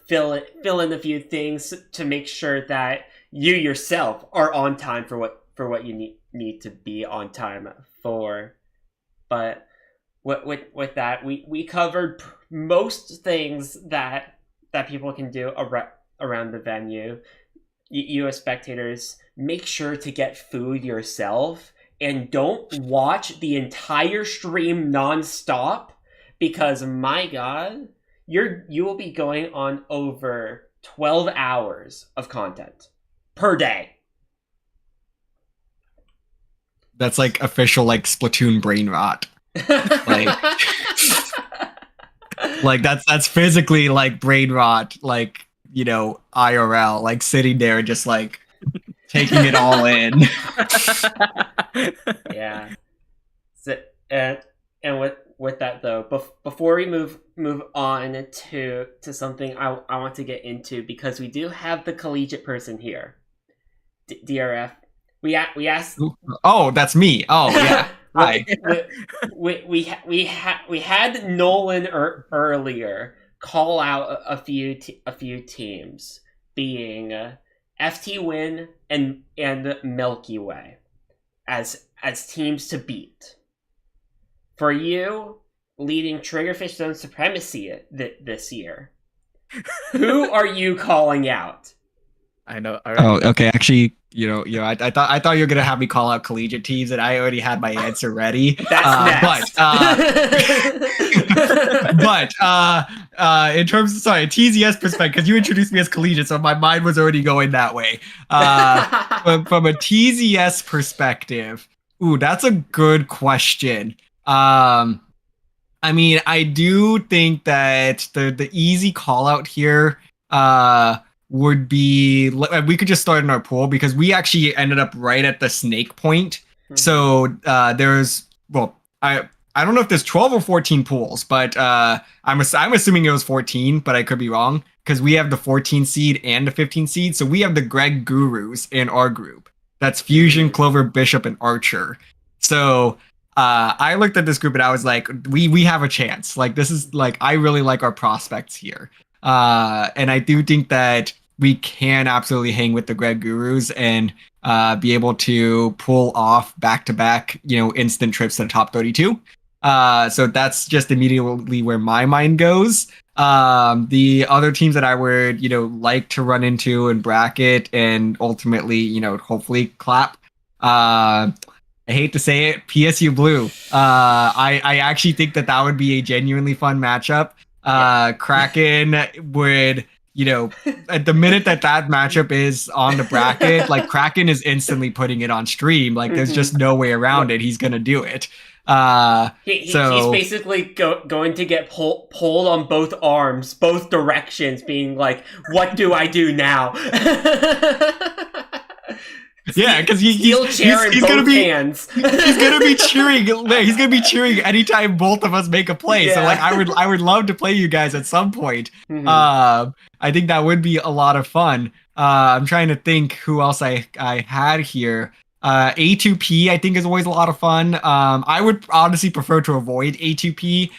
fill in a few things to make sure that you yourself are on time for what you need to be on time for. But with that, we covered most things that people can do around the venue. You as spectators, make sure to get food yourself and don't watch the entire stream nonstop, because my God, you will be going on over 12 hours of content per day. That's official Splatoon brain rot. That's physically brain rot, IRL, sitting there and just taking it all in. Yeah. So, and with that though, before we move on to something I want to get into, because we do have the collegiate person here, DRF. We asked. Oh, that's me. Oh, yeah. Hi. We had Nolan earlier call out a few teams, being FT Win and Milky Way as teams to beat. For you, leading Triggerfish Zone Supremacy this year, who are you calling out? I know. Oh, okay. Actually, I thought you were gonna have me call out collegiate teams, and I already had my answer ready. That's next. But in terms of TZS perspective, because you introduced me as collegiate, so my mind was already going that way. From a TZS perspective, ooh, that's a good question. I mean, I do think that the easy call out here would be, we could just start in our pool because we actually ended up right at the snake point. Mm-hmm. So there's, well, I don't know if there's 12 or 14 pools, but I'm assuming it was 14, but I could be wrong because we have the 14 seed and the 15 seed. So we have the Greg Gurus in our group. That's Fusion, Clover, Bishop, and Archer. So I looked at this group and I was like, we have a chance. Like, this is like, I really like our prospects here. And I do think that we can absolutely hang with the Greg Gurus and be able to pull off back-to-back, instant trips to the top 32. So that's just immediately where my mind goes. The other teams that I would, like to run into and bracket and ultimately, hopefully clap. I hate to say it, PSU Blue. I actually think that would be a genuinely fun matchup. Kraken would, at the minute that matchup is on the bracket, like Kraken is instantly putting it on stream. Like there's just no way around it. He's gonna do it. He's basically going to get pulled on both arms, both directions, being like, "What do I do now?" Yeah, because he's gonna be hands. He's gonna be cheering. He's gonna be cheering anytime both of us make a play. Yeah. So like, I would love to play you guys at some point. Mm-hmm. I think that would be a lot of fun. I'm trying to think who else I had here. A2P I think is always a lot of fun. I would honestly prefer to avoid A2P.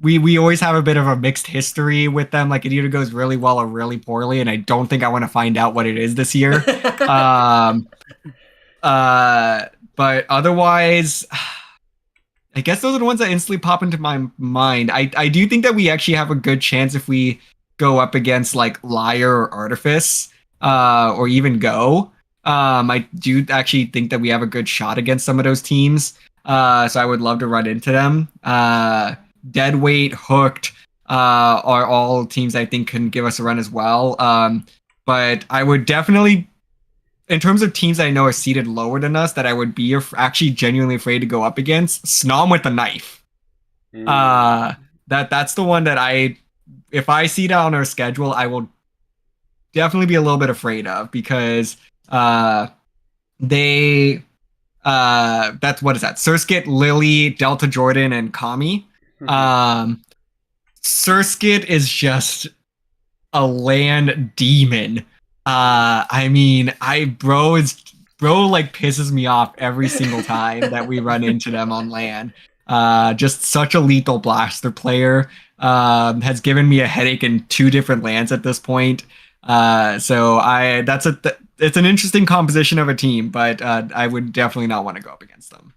We always have a bit of a mixed history with them. Like it either goes really well or really poorly, and I don't think I want to find out what it is this year. But otherwise, I guess those are the ones that instantly pop into my mind. I do think that we actually have a good chance if we go up against like Liar or Artifice, or even Go. I do actually think that we have a good shot against some of those teams. So I would love to run into them. Deadweight, Hooked are all teams I think can give us a run as well. But I would definitely, in terms of teams I know are seated lower than us, that I would be actually genuinely afraid to go up against, Snom with a knife. That's the one that if I see that on our schedule, I will definitely be a little bit afraid of because that's what is that? Surskit, Lily, Delta Jordan, and Kami. Surskit is just a land demon. I mean, bro like pisses me off every single time that we run into them on LAN. Just such a lethal blaster player. Has given me a headache in 2 different LANs at this point. So it's an interesting composition of a team, but I would definitely not want to go up against them.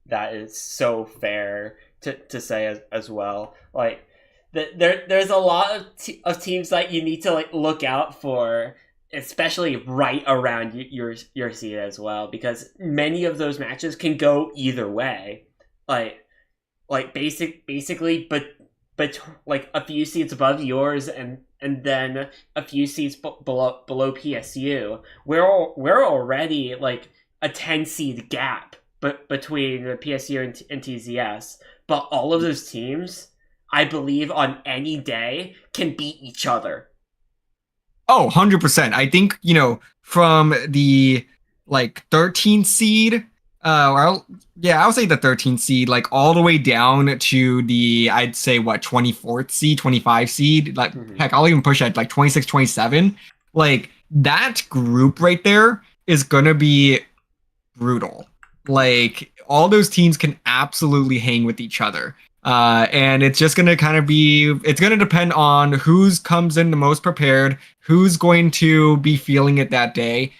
That is so fair to say as well. Like there's a lot of teams that you need to like look out for, especially right around your seed as well, because many of those matches can go either way. Like basically, but like a few seats above yours and then a few seats below PSU. We're already like a 10 seed gap between PSU and TZS, but all of those teams, I believe, on any day can beat each other. Oh, 100%. I think, from the like 13 seed, I'll say the 13 seed, like all the way down to the, I'd say 24th seed, 25 seed, like heck, I'll even push at like 26, 27. Like that group right there is gonna be brutal. like all those teams can absolutely hang with each other. And it's just going to kind of it's going to depend on who's comes in the most prepared, who's going to be feeling it that day.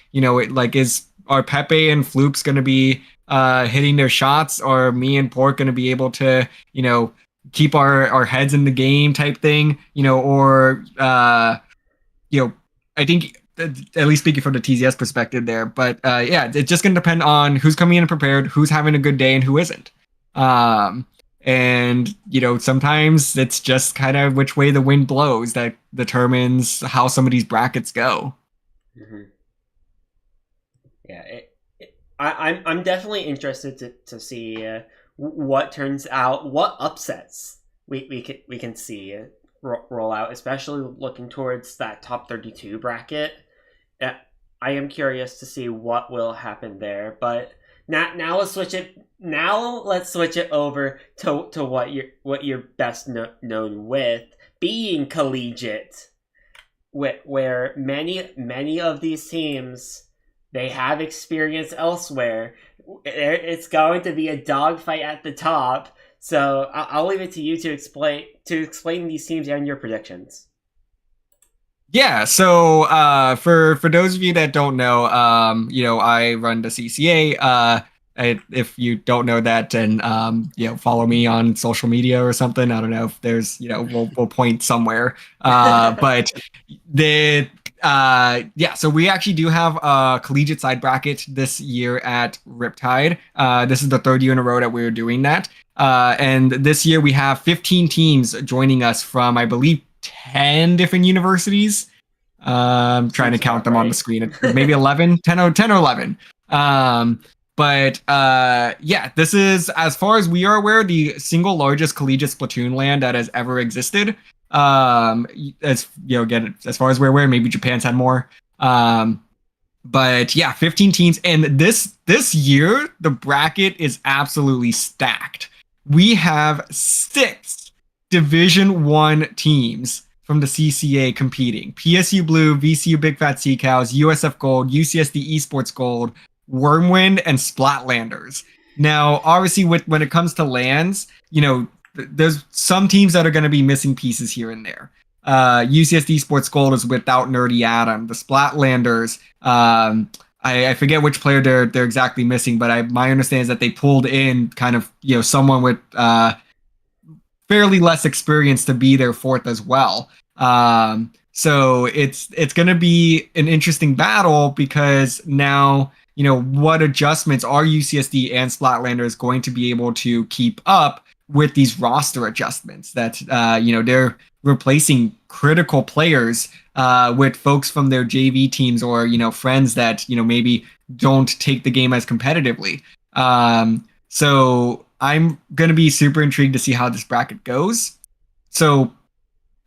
Are Pepe and Floops going to be hitting their shots, or me and Pork going to be able to, keep our heads in the game type thing, I think, at least speaking from the TZS perspective there, but it's just going to depend on who's coming in prepared, who's having a good day, and who isn't. And sometimes it's just kind of which way the wind blows that determines how some of these brackets go. Mm-hmm. Yeah, I'm definitely interested to see what turns out, what upsets we can see roll out, especially looking towards that top 32 bracket. I am curious to see what will happen there, but now let's switch it. Now let's switch it over to what you're best known with, being collegiate, where many of these teams, they have experience elsewhere. It's going to be a dogfight at the top. So I'll leave it to you to explain these teams and your predictions. Yeah, so for those of you that don't know, I run the CCA. If you don't know that, then follow me on social media or something. I don't know if there's we'll point somewhere. But so we actually do have a collegiate side bracket this year at Riptide. This is the third year in a row that we're doing that. And this year we have 15 teams joining us from, I believe, 10 different universities. I'm trying to count them on the screen. Maybe 11, 10 or 11. This is, as far as we are aware, the single largest collegiate Splatoon land that has ever existed. As far as we're aware, maybe Japan's had more. 15 teams, and this year the bracket is absolutely stacked. We have 6 Division 1 teams from the CCA competing: PSU Blue, VCU Big Fat Sea Cows, USF Gold, UCSD Esports Gold, Wormwind, and Splatlanders. Now, obviously, when it comes to lands, there's some teams that are going to be missing pieces here and there. UCSD Esports Gold is without Nerdy Adam. The Splatlanders, I forget which player they're exactly missing, but my understanding is that they pulled in kind of someone with fairly less experience to be their fourth as well. So it's going to be an interesting battle, because now what adjustments are UCSD and Splatlanders going to be able to keep up with these roster adjustments that they're replacing critical players with folks from their JV teams, or friends that maybe don't take the game as competitively. So I'm gonna be super intrigued to see how this bracket goes. So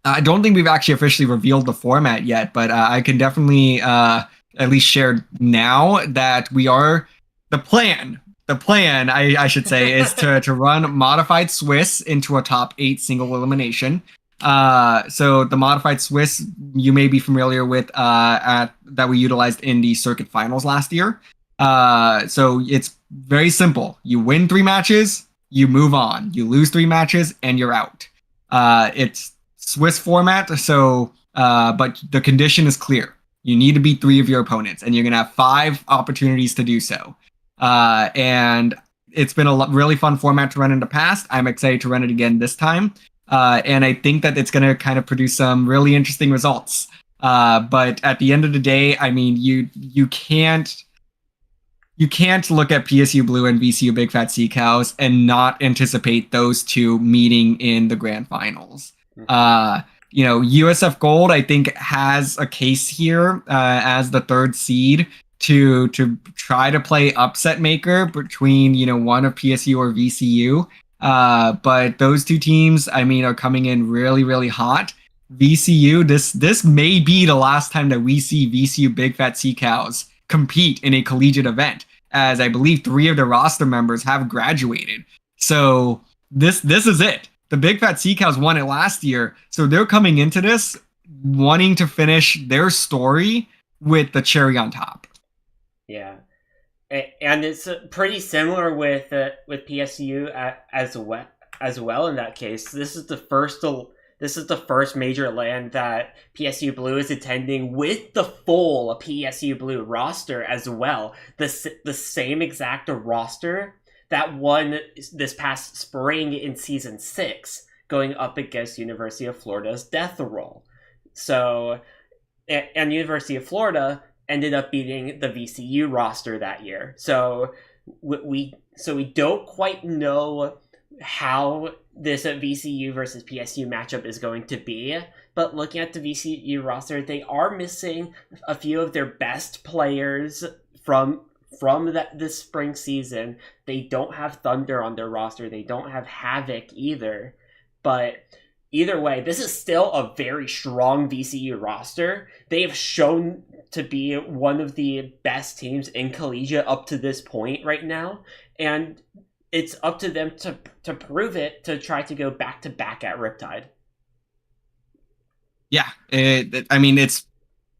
I don't think we've actually officially revealed the format yet, but I can definitely at least share now that we are the plan. The plan, I should say, is to run modified Swiss into a top 8 single elimination. So the modified Swiss you may be familiar with that we utilized in the circuit finals last year. So it's very simple. You win 3 matches, you move on. You lose 3 matches, and you're out. It's Swiss format, so but the condition is clear. You need to beat 3 of your opponents, and you're going to have 5 opportunities to do so. And it's been a really fun format to run in the past. I'm excited to run it again this time. And I think that it's going to kind of produce some really interesting results. But at the end of the day, I mean, you can't look at PSU Blue and VCU Big Fat Sea Cows and not anticipate those 2 meeting in the grand finals. USF Gold, I think, has a case here as the 3rd seed to try to play upset maker between one of PSU or VCU. But those 2 teams, I mean, are coming in really, really hot. VCU, this may be the last time that we see VCU Big Fat Sea Cows compete in a collegiate event, as I believe 3 of the roster members have graduated. So this is it. The Big Fat Sea Cows won it last year, so they're coming into this wanting to finish their story with the cherry on top. Yeah. And it's pretty similar with PSU as well. In that case, this is the first major LAN that PSU Blue is attending with the full PSU Blue roster as well. The same exact roster that won this past spring in Season 6, going up against University of Florida's Death Roll. So, and University of Florida ended up beating the VCU roster that year. So we don't quite know how this VCU versus PSU matchup is going to be, but looking at the VCU roster, they are missing a few of their best players from this spring season. They don't have Thunder on their roster. They don't have Havoc either. But either way, this is still a very strong VCU roster. They have shown to be one of the best teams in Collegiate up to this point right now, and it's up to them to prove it, to try to go back-to-back at Riptide. Yeah, I mean, it's,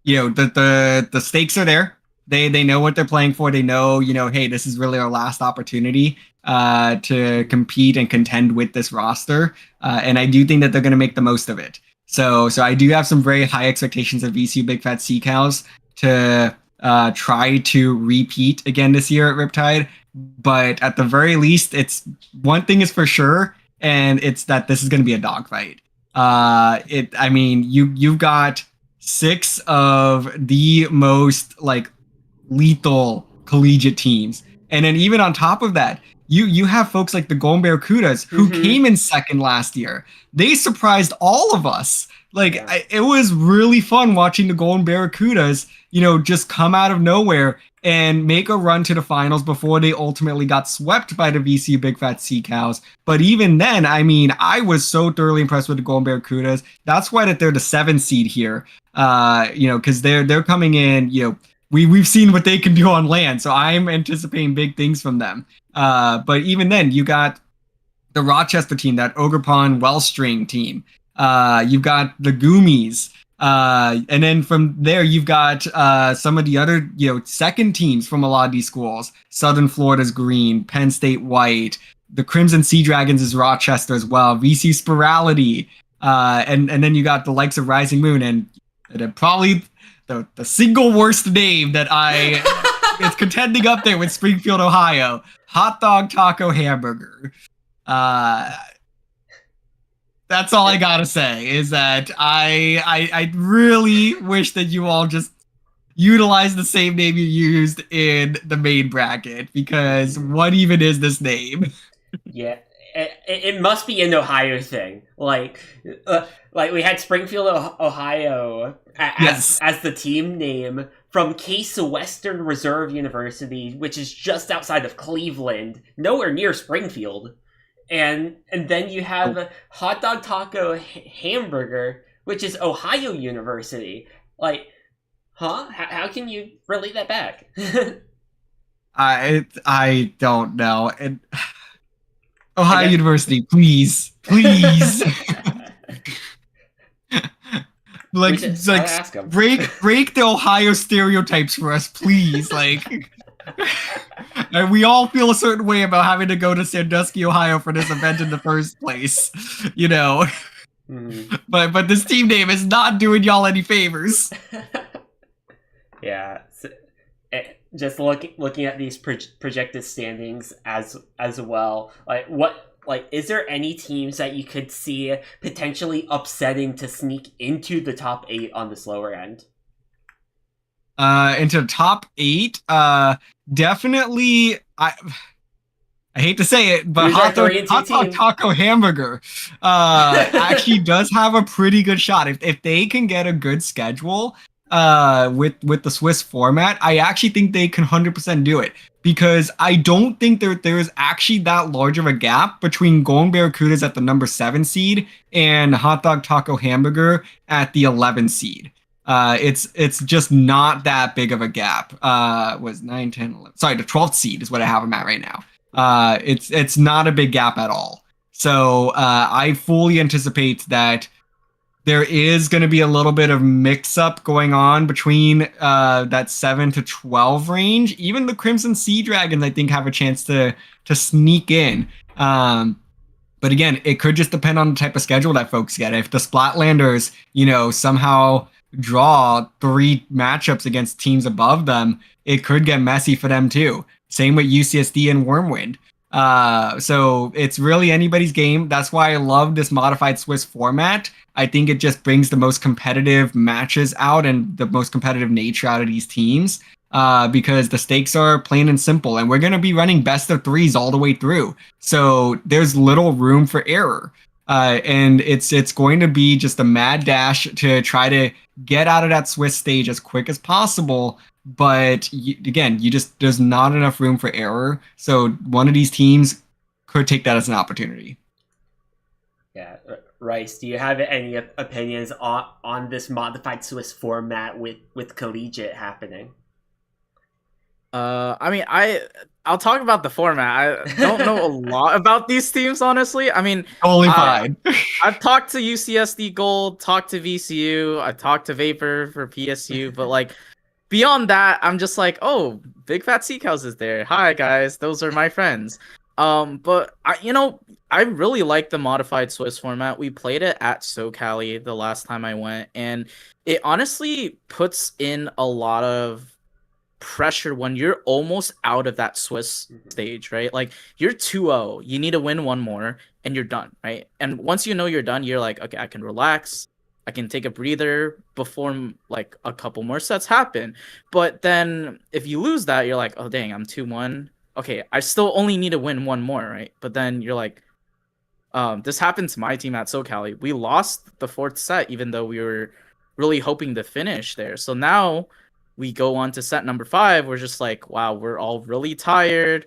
the stakes are there. They know what they're playing for. They know, hey, this is really our last opportunity to compete and contend with this roster. And I do think that they're going to make the most of it. So I do have some very high expectations of VCU Big Fat Sea Cows to try to repeat again this year at Riptide. But at the very least, it's one thing is for sure, and it's that this is going to be a dogfight. You've got 6 of the most lethal collegiate teams, and then even on top of that, you have folks like the Golden Barracudas who came in second last year. They surprised all of us. It was really fun watching the Golden Barracudas, just come out of nowhere and make a run to the finals before they ultimately got swept by the VCU Big Fat Sea Cows. But even then, I was so thoroughly impressed with the Golden Barracudas. That's why that they're the 7th seed here, because they're coming in, We've seen what they can do on land, so I'm anticipating big things from them. But even then, you got the Rochester team, that Ogrepon Wellstring team. You've got the Goomies. And then from there, you've got some of the other, second teams from a lot of these schools. Southern Florida's green, Penn State white. The Crimson Sea Dragons is Rochester as well. VC Spirality. And then you got the likes of Rising Moon and probably the single worst name that it's contending up there with Springfield, Ohio. Hot Dog Taco Hamburger. That's all I gotta say, is that I really wish that you all just utilize the same name you used in the main bracket, because what even is this name? Yeah, it must be an Ohio thing. Like we had Springfield, Ohio as the team name from Case Western Reserve University, which is just outside of Cleveland, nowhere near Springfield. And then you have Hot Dog Taco Hamburger, which is Ohio University. How can you relate that back? I don't know. And Ohio University, please. Break the Ohio stereotypes for us, please. And we all feel a certain way about having to go to Sandusky, Ohio for this event in the first place, But this team name is not doing y'all any favors. Yeah, so, just looking at these projected standings as well. Is there any teams that you could see potentially upsetting to sneak into the top 8 on this lower end? Into the top 8, definitely. I hate to say it, but Hot Dog Taco Hamburger actually does have a pretty good shot. If they can get a good schedule with the Swiss format, I actually think they can 100% do it, because I don't think there is actually that large of a gap between Golden Barracudas at the number 7 seed and Hot Dog Taco Hamburger at the 11 seed. It's just not that big of a gap. Was 9, 10, 11. Sorry, the 12th seed is what I have them at right now. It's not a big gap at all. So I fully anticipate that there is going to be a little bit of mix-up going on between that 7 to 12 range. Even the Crimson Sea Dragons, I think, have a chance to sneak in. But again, it could just depend on the type of schedule that folks get. If the Splatlanders, somehow draw 3 matchups against teams above them, it could get messy for them too. Same with UCSD and Wormwind. So it's really anybody's game. That's why I love this modified Swiss format. I think it just brings the most competitive matches out and the most competitive nature out of these teams. Because the stakes are plain and simple, and we're going to be running best of 3s all the way through. So there's little room for error. And it's going to be just a mad dash to try to get out of that Swiss stage as quick as possible. But there's not enough room for error. So one of these teams could take that as an opportunity. Yeah. Rice, do you have any opinions on this modified Swiss format with collegiate happening? I mean, I'll talk about the format. I don't know a lot about these teams, honestly. I mean, totally fine. I've talked to UCSD Gold, talked to VCU, I talked to Vapor for PSU, but like beyond that, I'm just like, oh, Big Fat Sea Cows is there. Hi guys, those are my friends. But I really like the modified Swiss format. We played it at SoCali the last time I went, and it honestly puts in a lot of pressure when you're almost out of that Swiss stage, right? Like you're 2-0, you need to win one more and you're done, right? And once you know you're done, you're like, okay, I can relax, I can take a breather before like a couple more sets happen. But then if you lose that, you're like, oh dang, I'm 2-1. Okay, I still only need to win one more, right? But then you're like, this happened to my team at SoCali. We lost the 4th set even though we were really hoping to finish there. So now we go on to set number 5. We're just like, wow, we're all really tired.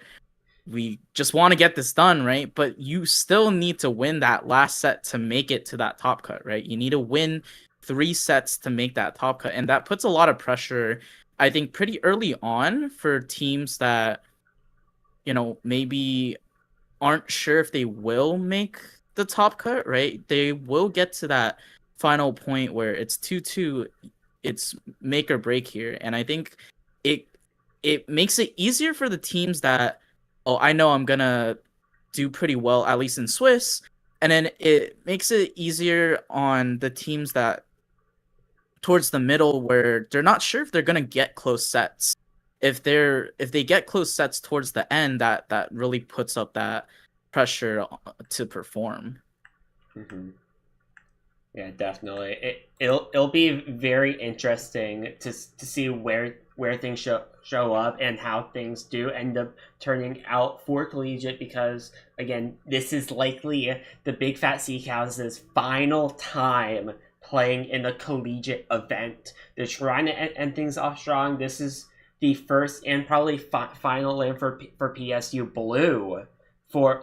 We just want to get this done, right? But you still need to win that last set to make it to that top cut, right? You need to win 3 sets to make that top cut. And that puts a lot of pressure, I think, pretty early on for teams that, maybe aren't sure if they will make the top cut, right? They will get to that final point where it's 2-2. It's make or break here, and I think it makes it easier for the teams that, oh, I know I'm gonna do pretty well, at least in Swiss, and then it makes it easier on the teams that towards the middle where they're not sure if they're gonna get close sets. If they get close sets towards the end, that really puts up that pressure to perform. Mm-hmm. Yeah, definitely. It'll be very interesting to see where things show up and how things do end up turning out for collegiate, because again, this is likely the Big Fat Sea Cows' final time playing in a collegiate event. They're trying to end things off strong. This is the first and probably final win for PSU Blue,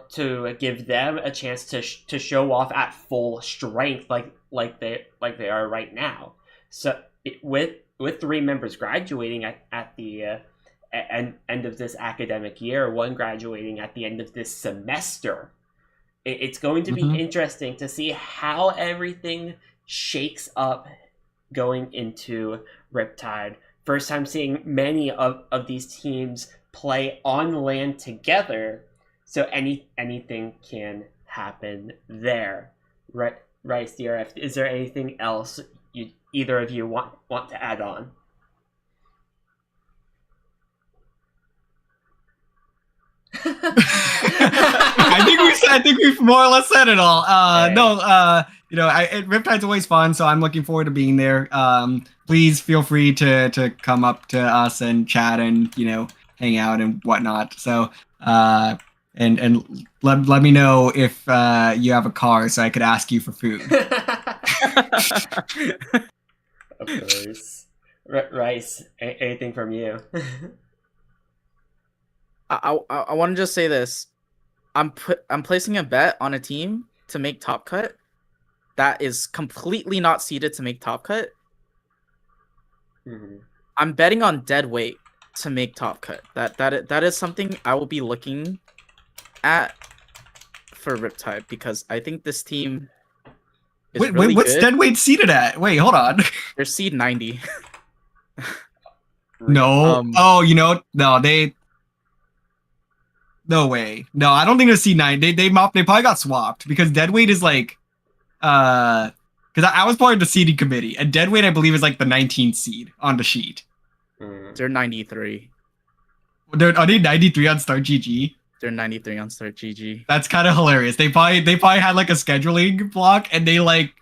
to give them a chance to show off at full strength like they are right now. So with 3 members graduating at the end of this academic year, 1 graduating at the end of this semester, it's going to be interesting to see how everything shakes up going into Riptide. First time seeing many of these teams play on land together, so anything can happen there. Right, Rice, DRF, is there anything else either of you want to add on? I think we've more or less said it all. Riptide's always fun, so I'm looking forward to being there. Please feel free to come up to us and chat and hang out and whatnot. So and let me know if you have a car so I could ask you for food. Of course. Rice, anything from you? I want to just say this. I'm placing a bet on a team to make top cut that is completely not seeded to make top cut. Mm-hmm. I'm betting on dead weight to make top cut. That is something I will be looking at for Riptide, because I think this team is really what's good. Deadweight seated at? Wait, hold on. They're seed 90. No. Oh, no, no way. No, I don't think they're seed 9. They probably got swapped because Deadweight is like, because I was part of the seeding committee, and Deadweight I believe is like the 19th seed on the sheet. They're 93. Are they 93 on Start GG? They're 93 on Start GG. That's kind of hilarious. They probably had like a scheduling block, and they like.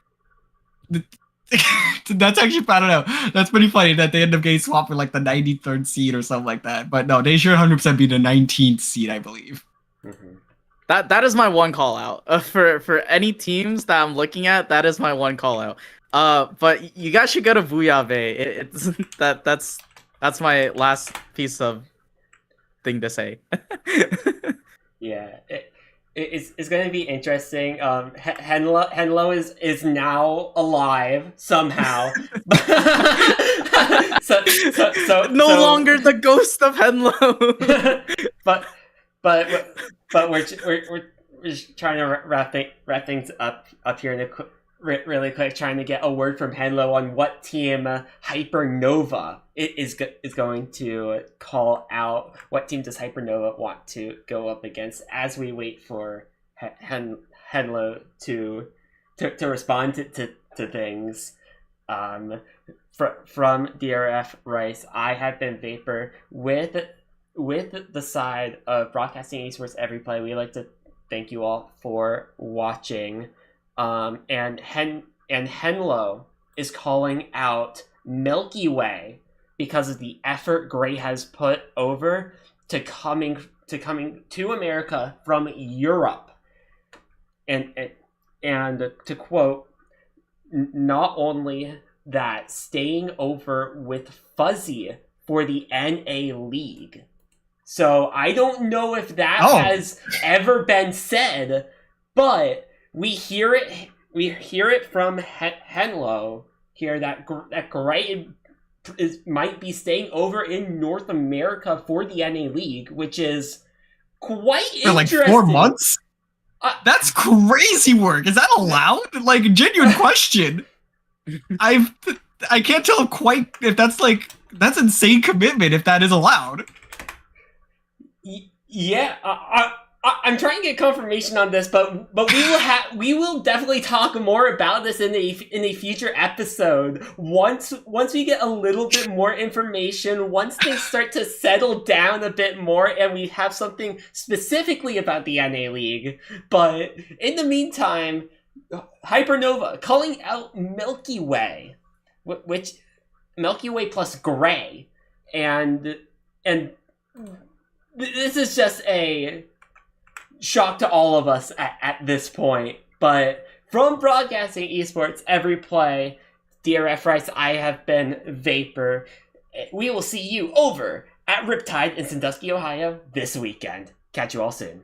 That's actually, I don't know. That's pretty funny that they end up getting swapped with like the 93rd seed or something like that. But no, they should 100% be the 19th seed, I believe. That is my one call out for any teams that I'm looking at. That is my one call out. But you guys should go to Buyave. That's my last piece of thing to say. Yeah, it's going to be interesting. Henlo is now alive somehow. so no longer the ghost of Henlo. but we're just trying to wrap things up here in a really quick, trying to get a word from Henlo on what team Hypernova is going to call out. What team does Hypernova want to go up against as we wait for Henlo to respond to things. From DRF Rice, I have been Vapor with the side of broadcasting esports every play. We like to thank you all for watching. And Henlo is calling out Milky Way because of the effort Gray has put over to coming to America from Europe, and to quote, not only that, staying over with Fuzzy for the NA League. So I don't know if that has ever been said, but we hear it from Henlo here that Gray might be staying over in North America for the NA League, which is quite interesting. For like 4 months? That's crazy work. Is that allowed? Like, genuine question. I can't tell quite if that's insane commitment if that is allowed. Yeah, I'm trying to get confirmation on this, but we will definitely talk more about this in a future episode once we get a little bit more information, once things start to settle down a bit more, and we have something specifically about the NA League. But in the meantime, Hypernova calling out Milky Way, which Milky Way plus Gray, and this is just a shock to all of us at this point. But from broadcasting esports every play, DRF Rice, I have been Vapor. We will see you over at Riptide in Sandusky, Ohio this weekend. Catch you all soon.